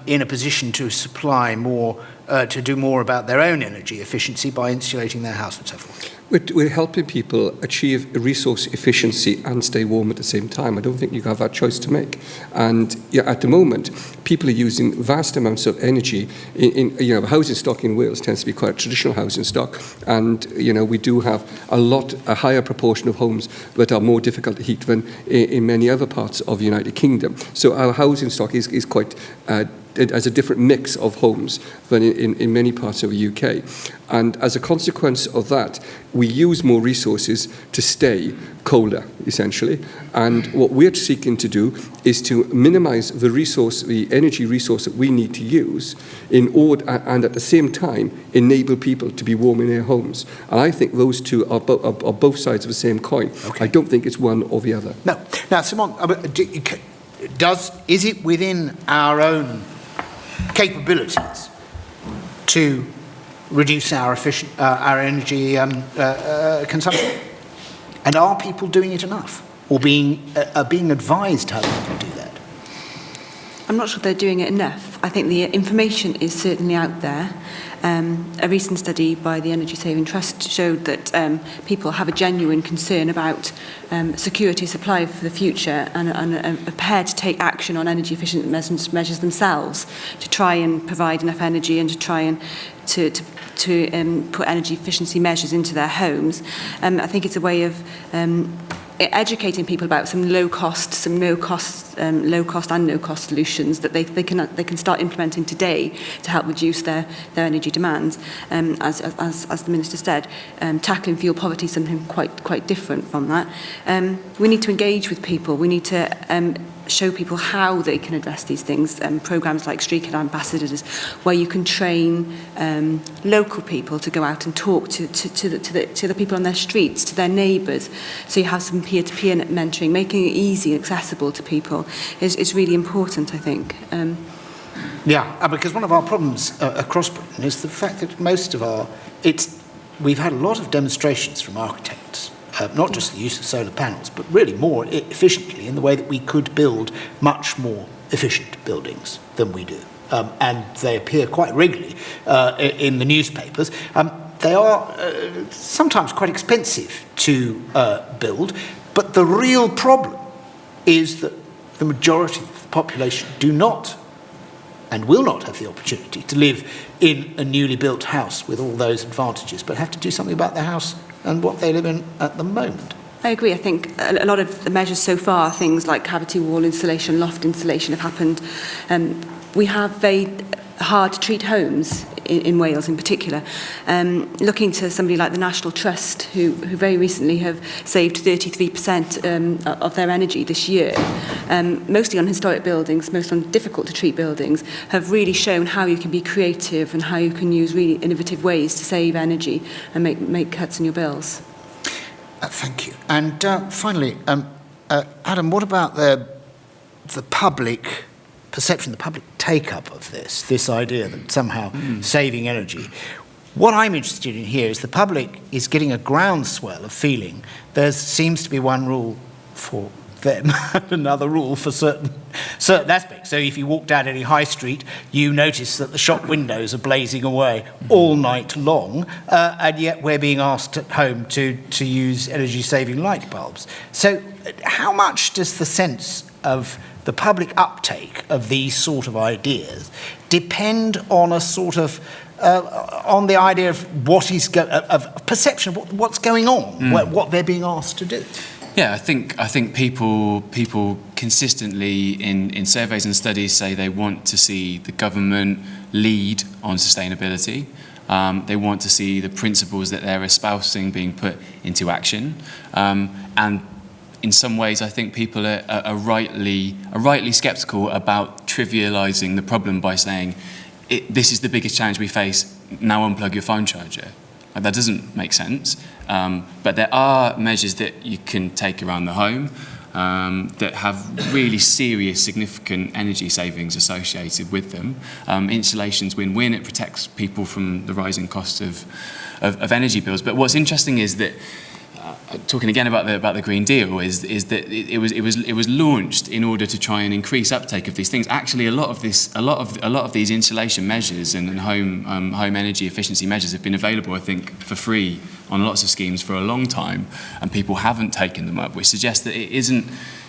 in a position to supply more, to do more about their own energy efficiency by insulating their house and so forth? We're helping people achieve resource efficiency and stay warm at the same time. I don't think you have that choice to make. And at the moment, people are using vast amounts of energy. The housing stock in Wales tends to be quite a traditional housing stock, and we do have a higher proportion of homes that are more difficult to heat than in many other parts of the United Kingdom. So our housing stock is quite it has a different mix of homes than in many parts of the UK. And as a consequence of that, we use more resources to stay colder, essentially. And what we're seeking to do is to minimise the energy resource that we need to use in order, and at the same time, enable people to be warm in their homes. And I think those two are both sides of the same coin. Okay. I don't think it's one or the other. No. Now, Simone, is it within our own capabilities to reduce our energy consumption? And are people doing it enough, or being advised how they can do that? I'm not sure they're doing it enough. I think the information is certainly out there. A recent study by the Energy Saving Trust showed that people have a genuine concern about security of supply for the future, and are prepared to take action on energy efficient measures themselves to try and provide enough energy and to try and to put energy efficiency measures into their homes. I think it's a way of educating people about some low cost and no cost solutions that they can start implementing today to help reduce their energy demands. As the Minister said, tackling fuel poverty is something quite different from that. We need to engage with people. We need to show people how they can address these things. Programmes like Street Ambassadors, where you can train local people to go out and talk to the people on their streets, to their neighbours. So you have some peer-to-peer mentoring, making it easy and accessible to people is really important, I think. Because one of our problems across Britain is the fact that we've had a lot of demonstrations from architects. Not just the use of solar panels, but really more efficiently in the way that we could build much more efficient buildings than we do. And they appear quite regularly in the newspapers. They are sometimes quite expensive to build, but the real problem is that the majority of the population do not and will not have the opportunity to live in a newly built house with all those advantages, but have to do something about their house and what they live in at the moment. I agree. I think a lot of the measures so far, things like cavity wall insulation, loft insulation, have happened. We have very hard to treat homes in Wales in particular. Looking to somebody like the National Trust, who very recently have saved 33% of their energy this year, mostly on historic buildings, most on difficult to treat buildings, have really shown how you can be creative and how you can use really innovative ways to save energy and make cuts in your bills. Thank you. And finally, Adam, what about the public perception, the public take-up of this idea that somehow saving energy? What I'm interested in here is the public is getting a groundswell of feeling there seems to be one rule for them and another rule for certain aspects. So if you walk down any high street, you notice that the shop windows are blazing away all night long, and yet we're being asked at home to use energy-saving light bulbs. So how much does the sense of the public uptake of these sort of ideas depend on a sort of on the idea of of perception of what's going on, what they're being asked to do? Yeah, I think people consistently in surveys and studies say they want to see the government lead on sustainability. They want to see the principles that they're espousing being put into action, and in some ways, I think people are rightly sceptical about trivialising the problem by saying, this is the biggest challenge we face, now unplug your phone charger. That doesn't make sense. But there are measures that you can take around the home that have really serious, significant energy savings associated with them. Insulation's win-win. It protects people from the rising costs of energy bills. But what's interesting is that talking again about the Green Deal is that it was launched in order to try and increase uptake of these things. Actually, a lot of these insulation measures and home energy efficiency measures have been available, I think, for free on lots of schemes for a long time, and people haven't taken them up, which suggests that it isn't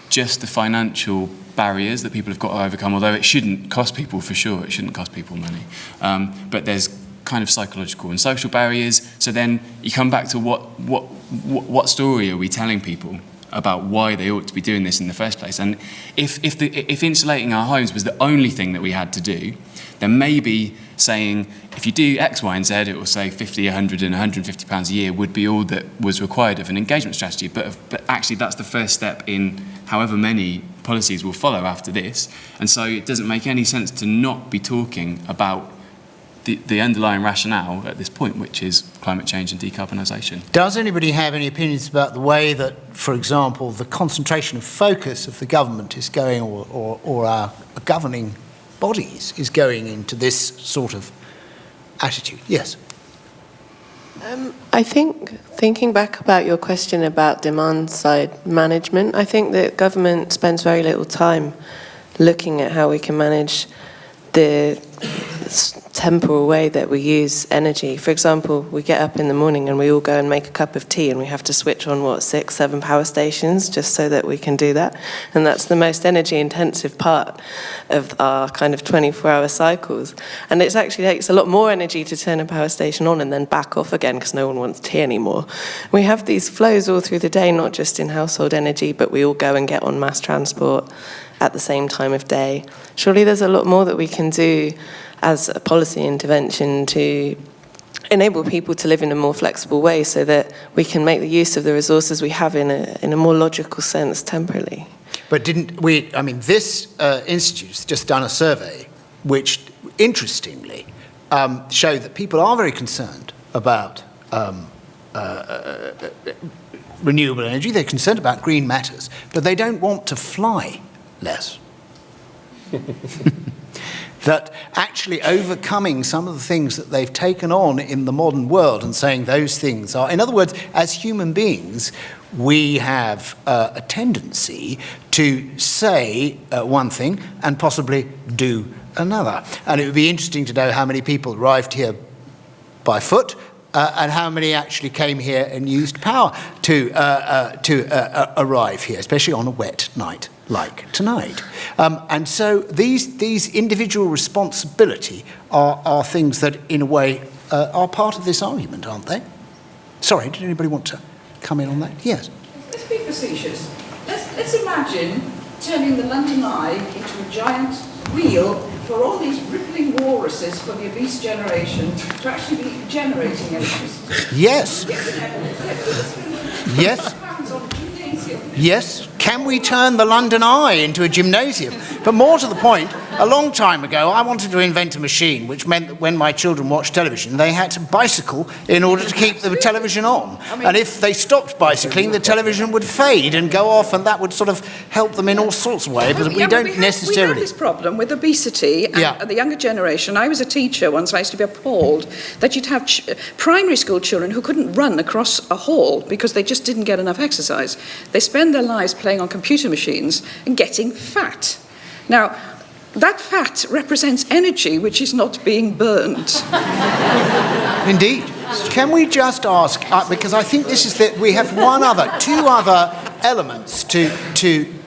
just the financial barriers that people have got to overcome, although it shouldn't cost people, for sure, it shouldn't cost people money. But there's kind of psychological and social barriers. So then you come back to what story are we telling people about why they ought to be doing this in the first place. And if insulating our homes was the only thing that we had to do, then maybe saying if you do X, Y, and Z, it will say 50, 100, and 150 pounds a year would be all that was required of an engagement strategy. But actually, that's the first step in however many policies will follow after this. And so it doesn't make any sense to not be talking about the underlying rationale at this point, which is climate change and decarbonisation. Does anybody have any opinions about the way that, for example, the concentration of focus of the government is going, or our governing bodies is going into this sort of attitude? Yes. I think, thinking back about your question about demand-side management, I think that government spends very little time looking at how we can manage the temporal way that we use energy. For example, we get up in the morning and we all go and make a cup of tea, and we have to switch on, 6, 7 power stations just so that we can do that. And that's the most energy-intensive part of our kind of 24-hour cycles. And it actually takes a lot more energy to turn a power station on and then back off again because no one wants tea anymore. We have these flows all through the day, not just in household energy, but we all go and get on mass transport at the same time of day. Surely there's a lot more that we can do as a policy intervention to enable people to live in a more flexible way so that we can make the use of the resources we have in a more logical sense temporally. But this institute has just done a survey which, interestingly, showed that people are very concerned about renewable energy. They're concerned about green matters, but they don't want to fly less. That actually overcoming some of the things that they've taken on in the modern world and saying those things are, in other words, as human beings, we have a tendency to say one thing and possibly do another. And it would be interesting to know how many people arrived here by foot and how many actually came here and used power to arrive here, especially on a wet night like tonight. And so these individual responsibility are things that, in a way, are part of this argument, aren't they? Sorry, did anybody want to come in on that? Yes. Let's be facetious. Let's imagine turning the London Eye into a giant wheel for all these rippling walruses for the obese generation to actually be generating electricity. Yes. Yes. Yes. Can we turn the London Eye into a gymnasium? But more to the point, a long time ago, I wanted to invent a machine which meant that when my children watched television, they had to bicycle in order to keep the television on. And if they stopped bicycling, the television would fade and go off, and that would sort of help them in all sorts of ways. But we don't necessarily... We have this problem with obesity and the younger generation. I was a teacher once. I used to be appalled that you'd have primary school children who couldn't run across a hall because they just didn't get enough exercise. They spend their lives playing on computer machines and getting fat. Now, that fat represents energy which is not being burnt. Indeed. Can we just ask, because I think this is that we have two other elements to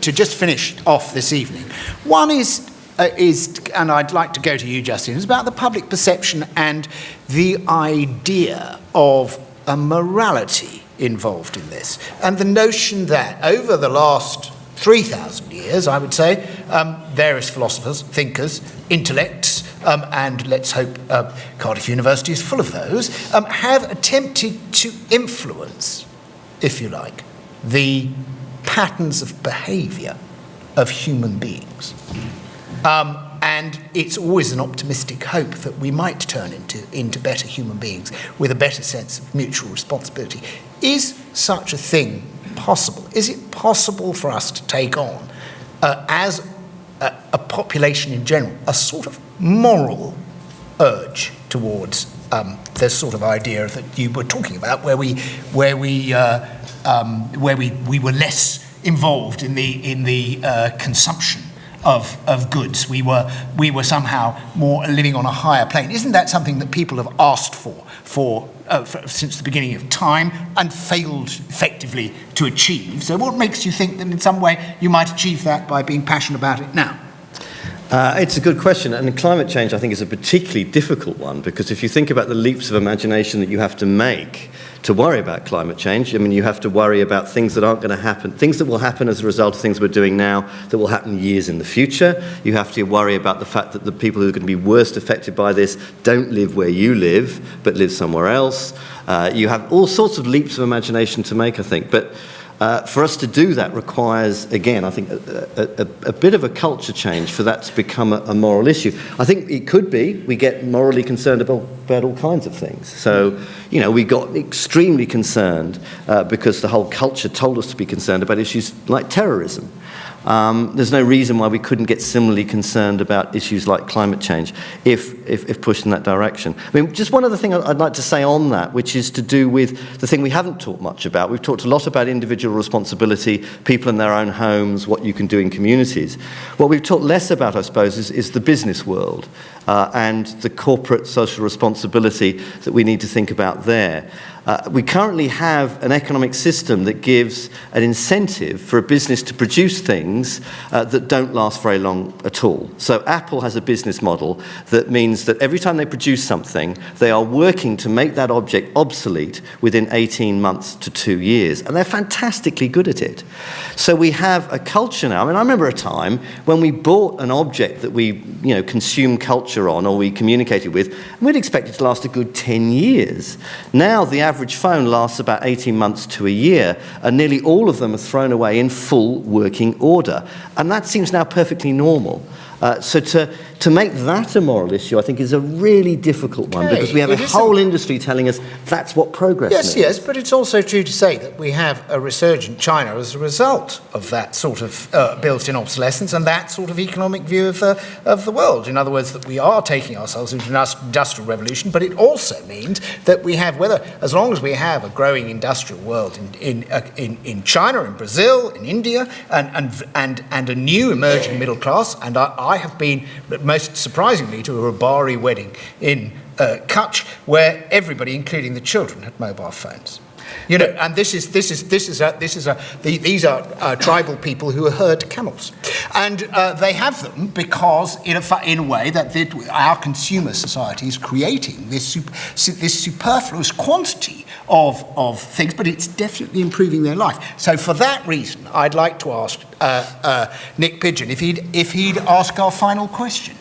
just finish off this evening. One is, and I'd like to go to you, Justin, is about the public perception and the idea of a morality involved in this, and the notion that over the last 3,000 years, I would say, various philosophers, thinkers, intellects, and let's hope Cardiff University is full of those, have attempted to influence, if you like, the patterns of behaviour of human beings. And it's always an optimistic hope that we might turn into better human beings with a better sense of mutual responsibility. Is such a thing possible? Is it possible for us to take on, as a population in general, a sort of moral urge towards the sort of idea that you were talking about, where we were less involved in the consumption of goods. We were somehow more living on a higher plane. Isn't that something that people have asked for since the beginning of time and failed effectively to achieve? So what makes you think that in some way you might achieve that by being passionate about it now? It's a good question, and climate change, I think, is a particularly difficult one, because if you think about the leaps of imagination that you have to make to worry about climate change, I mean, you have to worry about things that aren't going to happen, things that will happen as a result of things we're doing now that will happen years in the future. You have to worry about the fact that the people who are going to be worst affected by this don't live where you live, but live somewhere else. You have all sorts of leaps of imagination to make, I think, but for us to do that requires, again, I think, a bit of a culture change for that to become a moral issue. I think it could be we get morally concerned about all kinds of things. So, you know, we got extremely concerned because the whole culture told us to be concerned about issues like terrorism. There's no reason why we couldn't get similarly concerned about issues like climate change if pushed in that direction. I mean, just one other thing I'd like to say on that, which is to do with the thing we haven't talked much about. We've talked a lot about individual responsibility, people in their own homes, what you can do in communities. What we've talked less about, I suppose, is the business world and the corporate social responsibility that we need to think about there. We currently have an economic system that gives an incentive for a business to produce things that don't last very long at all. So Apple has a business model that means that every time they produce something, they are working to make that object obsolete within 18 months to 2 years. And they're fantastically good at it. So we have a culture now. I mean, I remember a time when we bought an object that we, you know, consume culture on or we communicated with, and we'd expect it to last a good 10 years. Now the average phone lasts about 18 months to a year, and nearly all of them are thrown away in full working order. And that seems now perfectly normal. So to make that a moral issue, I think, is a really difficult one, because we have a whole industry telling us that's what progress means. Yes, but it's also true to say that we have a resurgent China as a result of that sort of built-in obsolescence and that sort of economic view of the world. In other words, that we are taking ourselves into an industrial revolution, but it also means that we have, as long as we have a growing industrial world in China, in Brazil, in India, and a new emerging middle class, and I have been, most surprisingly, to a Rabari wedding in Kutch, where everybody, including the children, had mobile phones. You know, and these are tribal people who herd camels, and they have them because, in a way, that our consumer society is creating this superfluous quantity of things, but it's definitely improving their life. So, for that reason, I'd like to ask Nick Pidgeon if he'd ask our final question.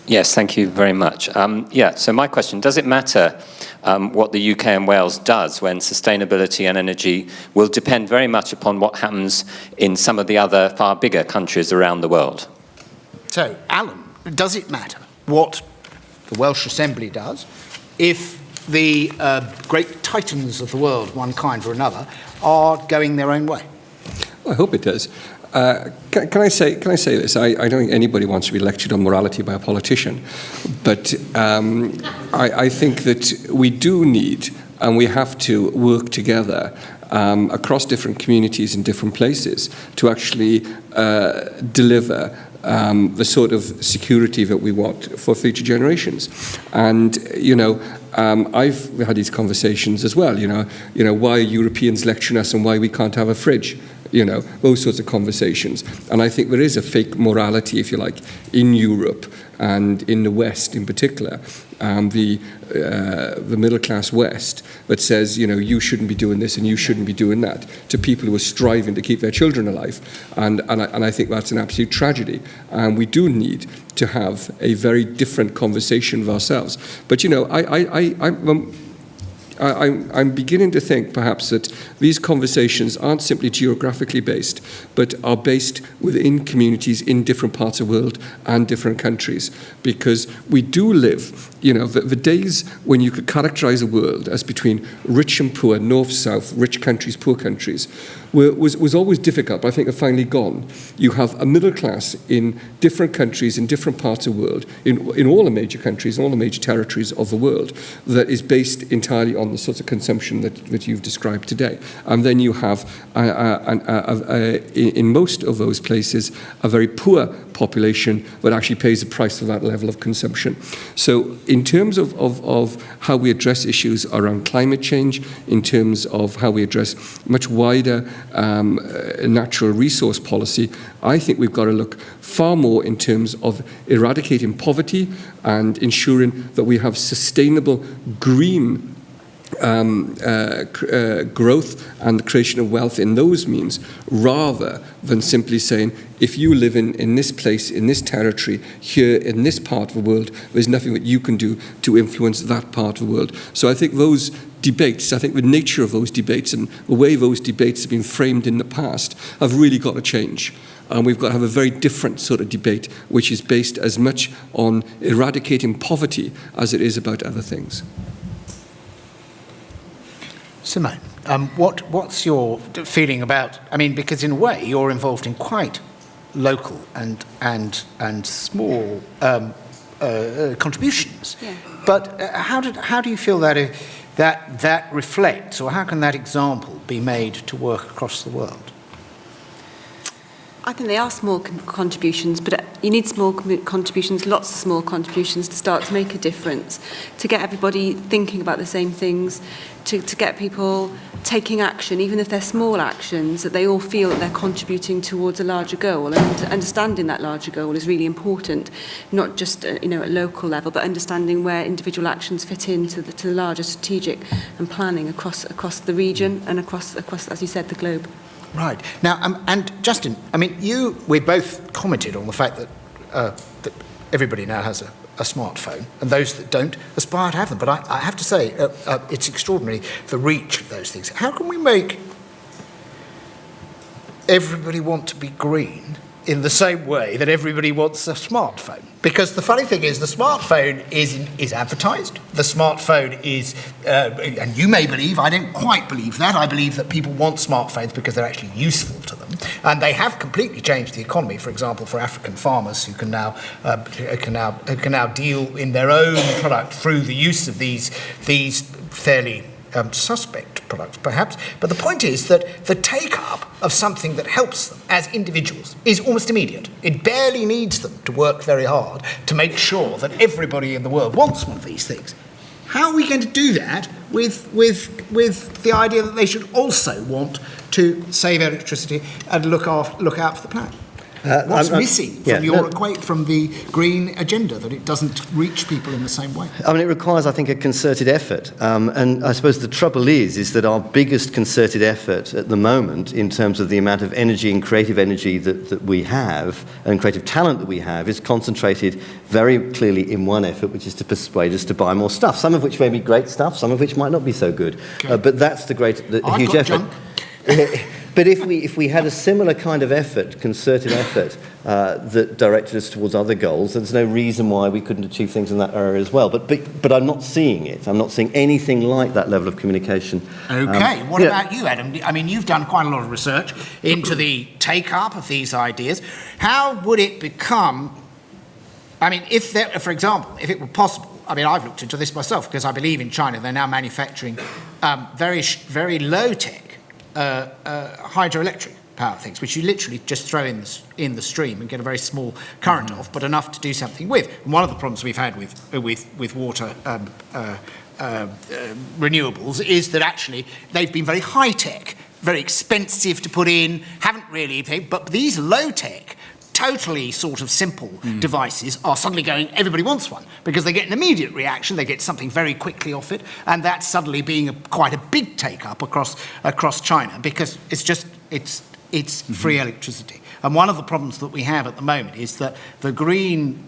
Yes, thank you very much. So my question, does it matter what the UK and Wales does when sustainability and energy will depend very much upon what happens in some of the other far bigger countries around the world? So, Alan, does it matter what the Welsh Assembly does if the great titans of the world, one kind or another, are going their own way? Well, I hope it does. Can I say this? I don't think anybody wants to be lectured on morality by a politician, but I think that we do need and we have to work together across different communities in different places to actually deliver the sort of security that we want for future generations. And, you know, I've had these conversations as well, you know, why are Europeans lecturing us and why we can't have a fridge? You know, those sorts of conversations. And I think there is a fake morality, if you like, in Europe and in the West in particular, the middle-class West, that says, you know, you shouldn't be doing this and you shouldn't be doing that, to people who are striving to keep their children alive. And I think that's an absolute tragedy. And we do need to have a very different conversation with ourselves. But, you know, I'm beginning to think perhaps that these conversations aren't simply geographically based, but are based within communities in different parts of the world and different countries. Because we do live, you know, the days when you could characterize a world as between rich and poor, north, south, rich countries, poor countries, was always difficult, but I think are finally gone. You have a middle class in different countries, in different parts of the world, in all the major countries, all the major territories of the world, that is based entirely on the sorts of consumption that you've described today. And then you have, in most of those places, a very poor population that actually pays the price for that level of consumption. So in terms of how we address issues around climate change, in terms of how we address much wider natural resource policy, I think we've got to look far more in terms of eradicating poverty and ensuring that we have sustainable green growth and the creation of wealth in those means, rather than simply saying, if you live in this place, in this territory, here in this part of the world, there's nothing that you can do to influence that part of the world. So I think those debates, I think the nature of those debates and the way those debates have been framed in the past have really got to change. And we've got to have a very different sort of debate, which is based as much on eradicating poverty as it is about other things. Simone, what's your feeling about, I mean, because in a way you're involved in quite local and small contributions. Yeah. But how do you feel that reflects, or how can that example be made to work across the world? I think they are small contributions, but you need small contributions, lots of small contributions to start to make a difference, to get everybody thinking about the same things, to get people taking action, even if they're small actions, that they all feel that they're contributing towards a larger goal. And understanding that larger goal is really important, not just at local level, but understanding where individual actions fit into the larger strategic and planning across the region and across, as you said, the globe. Right. Now, and Justin, I mean, we both commented on the fact that that everybody now has a smartphone, and those that don't aspire to have them. But I have to say, it's extraordinary, the reach of those things. How can we make everybody want to be green in the same way that everybody wants a smartphone? Because the funny thing is, the smartphone is advertised. The smartphone is, and you may believe, I don't quite believe that. I believe that people want smartphones because they're actually useful to them, and they have completely changed the economy. For example, for African farmers who can now deal in their own product through the use of these fairly suspect products, perhaps. But the point is that the take-up of something that helps them as individuals is almost immediate. It barely needs them to work very hard to make sure that everybody in the world wants one of these things. How are we going to do that with the idea that they should also want to save electricity and look out for the planet? What's missing from the green agenda, that it doesn't reach people in the same way? I mean, it requires, I think, a concerted effort. And I suppose the trouble is that our biggest concerted effort at the moment, in terms of the amount of energy and creative energy that we have, and creative talent that we have, is concentrated very clearly in one effort, which is to persuade us to buy more stuff, some of which may be great stuff, some of which might not be so good. Okay. But that's the huge effort. But if we had a similar kind of effort, concerted effort, that directed us towards other goals, there's no reason why we couldn't achieve things in that area as well. But I'm not seeing it. I'm not seeing anything like that level of communication. Okay. What about you, Adam? I mean, you've done quite a lot of research into the take-up of these ideas. How would it become... I mean, for example, if it were possible, I mean, I've looked into this myself because I believe in China they're now manufacturing very low-tech hydroelectric power things, which you literally just throw in the stream and get a very small current off, but enough to do something with. And one of the problems we've had with water renewables is that actually they've been very high-tech, very expensive to put in, haven't really, but these low-tech, totally sort of simple devices are suddenly going, everybody wants one, because they get an immediate reaction, they get something very quickly off it, and that's suddenly being quite a big take-up across China, because it's free electricity. And one of the problems that we have at the moment is that the green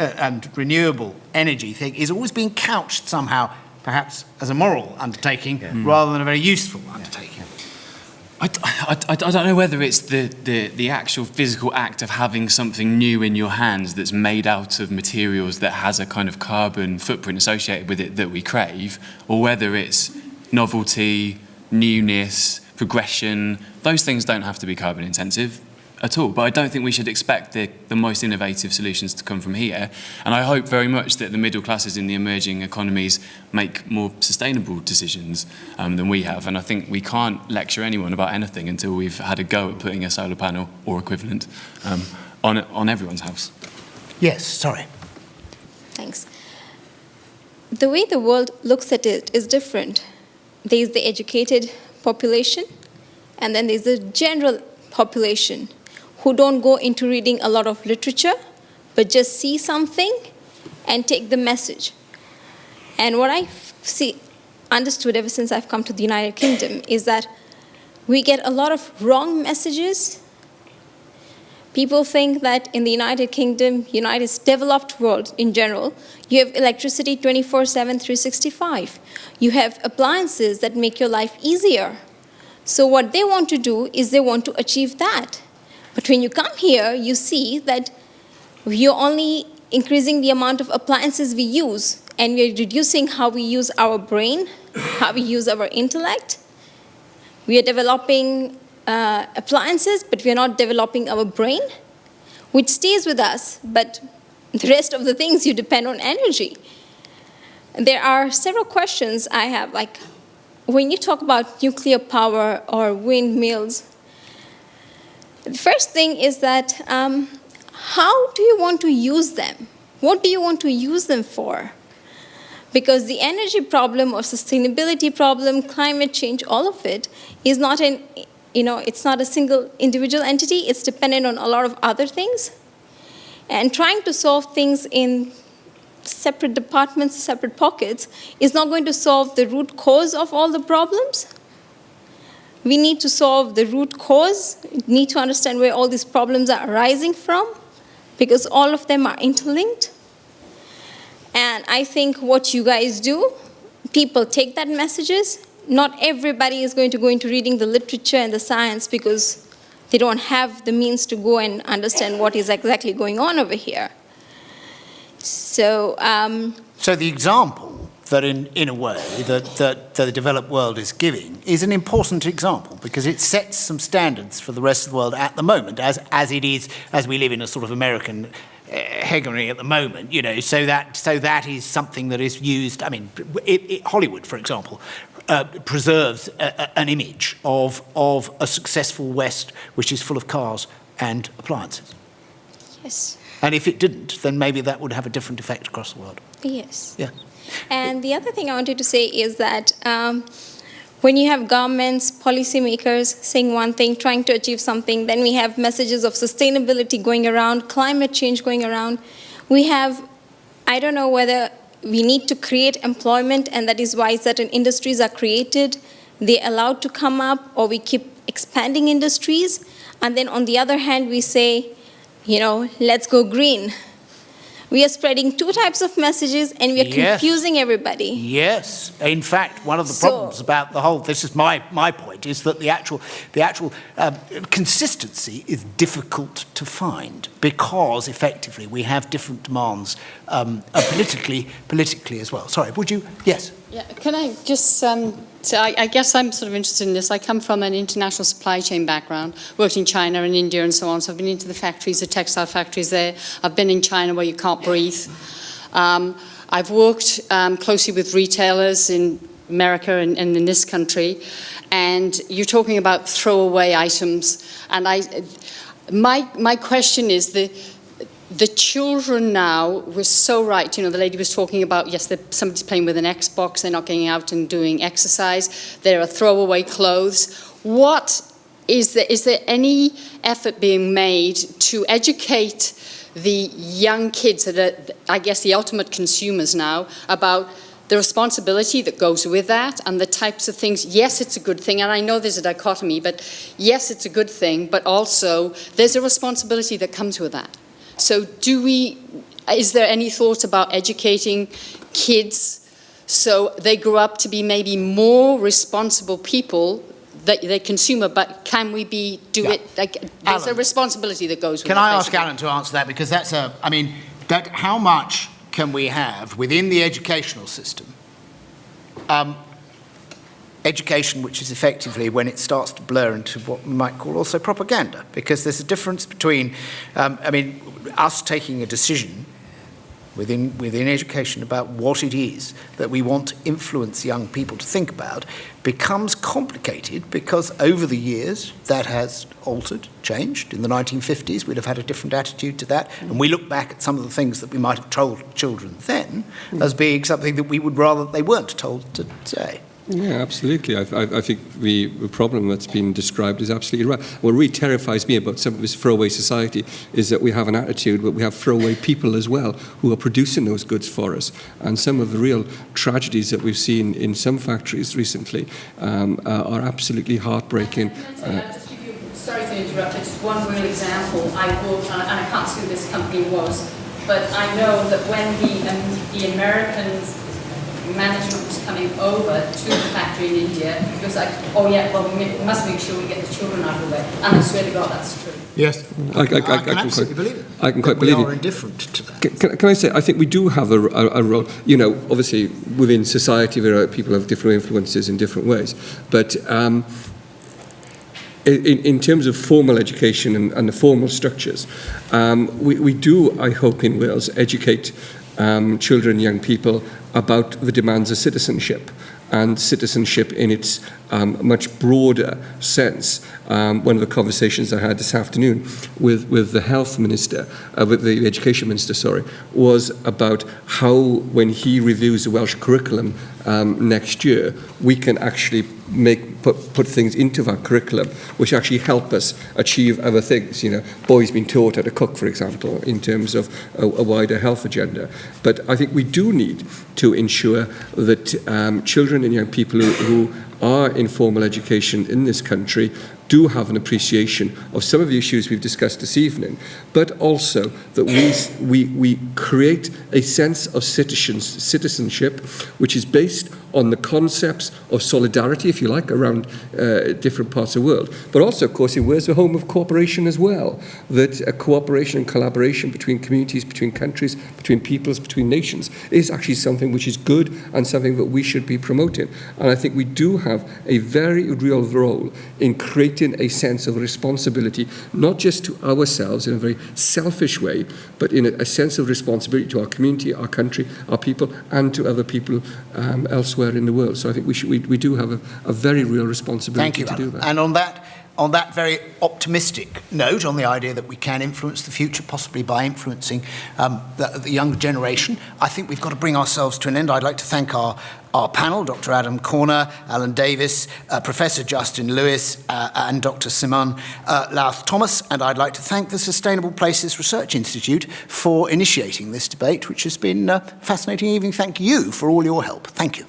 and renewable energy thing is always being couched somehow, perhaps as a moral undertaking, rather than a very useful undertaking. I don't know whether it's the actual physical act of having something new in your hands that's made out of materials that has a kind of carbon footprint associated with it that we crave, or whether it's novelty, newness, progression. Those things don't have to be carbon intensive. at all. But I don't think we should expect the most innovative solutions to come from here. And I hope very much that the middle classes in the emerging economies make more sustainable decisions than we have. And I think we can't lecture anyone about anything until we've had a go at putting a solar panel or equivalent on everyone's house. Yes, sorry. Thanks. The way the world looks at it is different. There's the educated population, and then there's the general population who don't go into reading a lot of literature, but just see something and take the message. And what I understood ever since I've come to the United Kingdom is that we get a lot of wrong messages. People think that in the United Kingdom, United developed world in general, you have electricity 24/7, 365. You have appliances that make your life easier. So what they want to do is they want to achieve that. But when you come here, you see that you're only increasing the amount of appliances we use, and we're reducing how we use our brain, how we use our intellect. We are developing appliances, but we are not developing our brain, which stays with us, but the rest of the things you depend on energy. There are several questions I have, like when you talk about nuclear power or windmills, the first thing is that how do you want to use them? What do you want to use them for? Because the energy problem or sustainability problem, climate change, all of it is not it's not a single individual entity. It's dependent on a lot of other things. And trying to solve things in separate departments, separate pockets, is not going to solve the root cause of all the problems. We need to solve the root cause, need to understand where all these problems are arising from, because all of them are interlinked. And I think what you guys do, people take that messages. Not everybody is going to go into reading the literature and the science because they don't have the means to go and understand what is exactly going on over here. So, so the example that in a way that the developed world is giving is an important example because it sets some standards for the rest of the world at the moment, as it is, as we live in a sort of American hegemony at the moment, so that is something that is used. I mean, Hollywood, for example, preserves an image of a successful West which is full of cars and appliances. Yes. And if it didn't, then maybe that would have a different effect across the world. Yes. Yeah. And the other thing I wanted to say is that when you have governments, policymakers saying one thing, trying to achieve something, then we have messages of sustainability going around, climate change going around. We have, I don't know whether we need to create employment, and that is why certain industries are created, they're allowed to come up, or we keep expanding industries. And then on the other hand, we say, let's go green. We are spreading two types of messages, and we are confusing everybody. Yes. In fact, one of the problems about the whole, this is my point, is that the actual consistency is difficult to find because, effectively, we have different demands politically as well. Sorry, would you? Yes. Yeah, can I just so I guess I'm sort of interested in this. I come from an international supply chain background, worked in China and India and so on, so I've been into the factories, the textile factories there. I've been in China where you can't breathe. I've worked closely with retailers in America and in this country, and you're talking about throwaway items. And my question is the children now were so right. The lady was talking about, yes, somebody's playing with an Xbox, they're not getting out and doing exercise, there are throwaway clothes. Is there any effort being made to educate the young kids that are, I guess, the ultimate consumers now, about the responsibility that goes with that and the types of things? Yes, it's a good thing, and I know there's a dichotomy, but yes, it's a good thing, but also there's a responsibility that comes with that. So is there any thought about educating kids so they grow up to be maybe more responsible people that they consume, but can we do it? There's a responsibility that goes with it. Can I ask Alun to answer that? Because how much can we have within the educational system education which is effectively, when it starts to blur into what we might call also propaganda, because there's a difference between, us taking a decision within education about what it is that we want to influence young people to think about becomes complicated, because over the years that has altered, changed. In the 1950s we'd have had a different attitude to that, and we look back at some of the things that we might have told children then as being something that we would rather they weren't told today. Yeah, absolutely. I think the problem that's been described is absolutely right. What really terrifies me about some of this throwaway society is that we have an attitude, but we have throwaway people as well who are producing those goods for us. And some of the real tragedies that we've seen in some factories recently are absolutely heartbreaking. Sorry to interrupt, just one real example. I worked on, and I can't see who this company was, but I know that when the Americans management was coming over to the factory in India, it was like, oh yeah, well we must make sure we get the children out of the way. And I swear to God, that's true. Yes, I can absolutely believe it. I can quite believe it. We are indifferent to that. Can I say, I think we do have a role. You know, obviously within society there are people have different influences in different ways, but in terms of formal education and the formal structures, we do, I hope, in Wales, educate children and young people about the demands of citizenship, and citizenship in its much broader sense. One of the conversations I had this afternoon with the health minister, with the education minister, sorry, was about how, when he reviews the Welsh curriculum next year, we can actually put things into that curriculum which actually help us achieve other things. You know, boys being taught how to cook, for example, in terms of a wider health agenda. But I think we do need to ensure that children and young people who are in formal education in this country do have an appreciation of some of the issues we've discussed this evening, but also that we create a sense of citizenship which is based on the concepts of solidarity, if you like, around different parts of the world. But also, of course, in Wales, the home of cooperation as well, that a cooperation and collaboration between communities, between countries, between peoples, between nations is actually something which is good and something that we should be promoting. And I think we do have a very real role in creating a sense of responsibility, not just to ourselves in a very selfish way, but in a sense of responsibility to our community, our country, our people, and to other people elsewhere in the world. So I think we do have a very real responsibility to do that. And on that very optimistic note, on the idea that we can influence the future, possibly by influencing the younger generation, I think we've got to bring ourselves to an end. I'd like to thank our panel, Dr. Adam Corner, Alun Davies, Professor Justin Lewis, and Dr. Simone Lowthe-Thomas. And I'd like to thank the Sustainable Places Research Institute for initiating this debate, which has been fascinating. Even thank you for all your help. Thank you.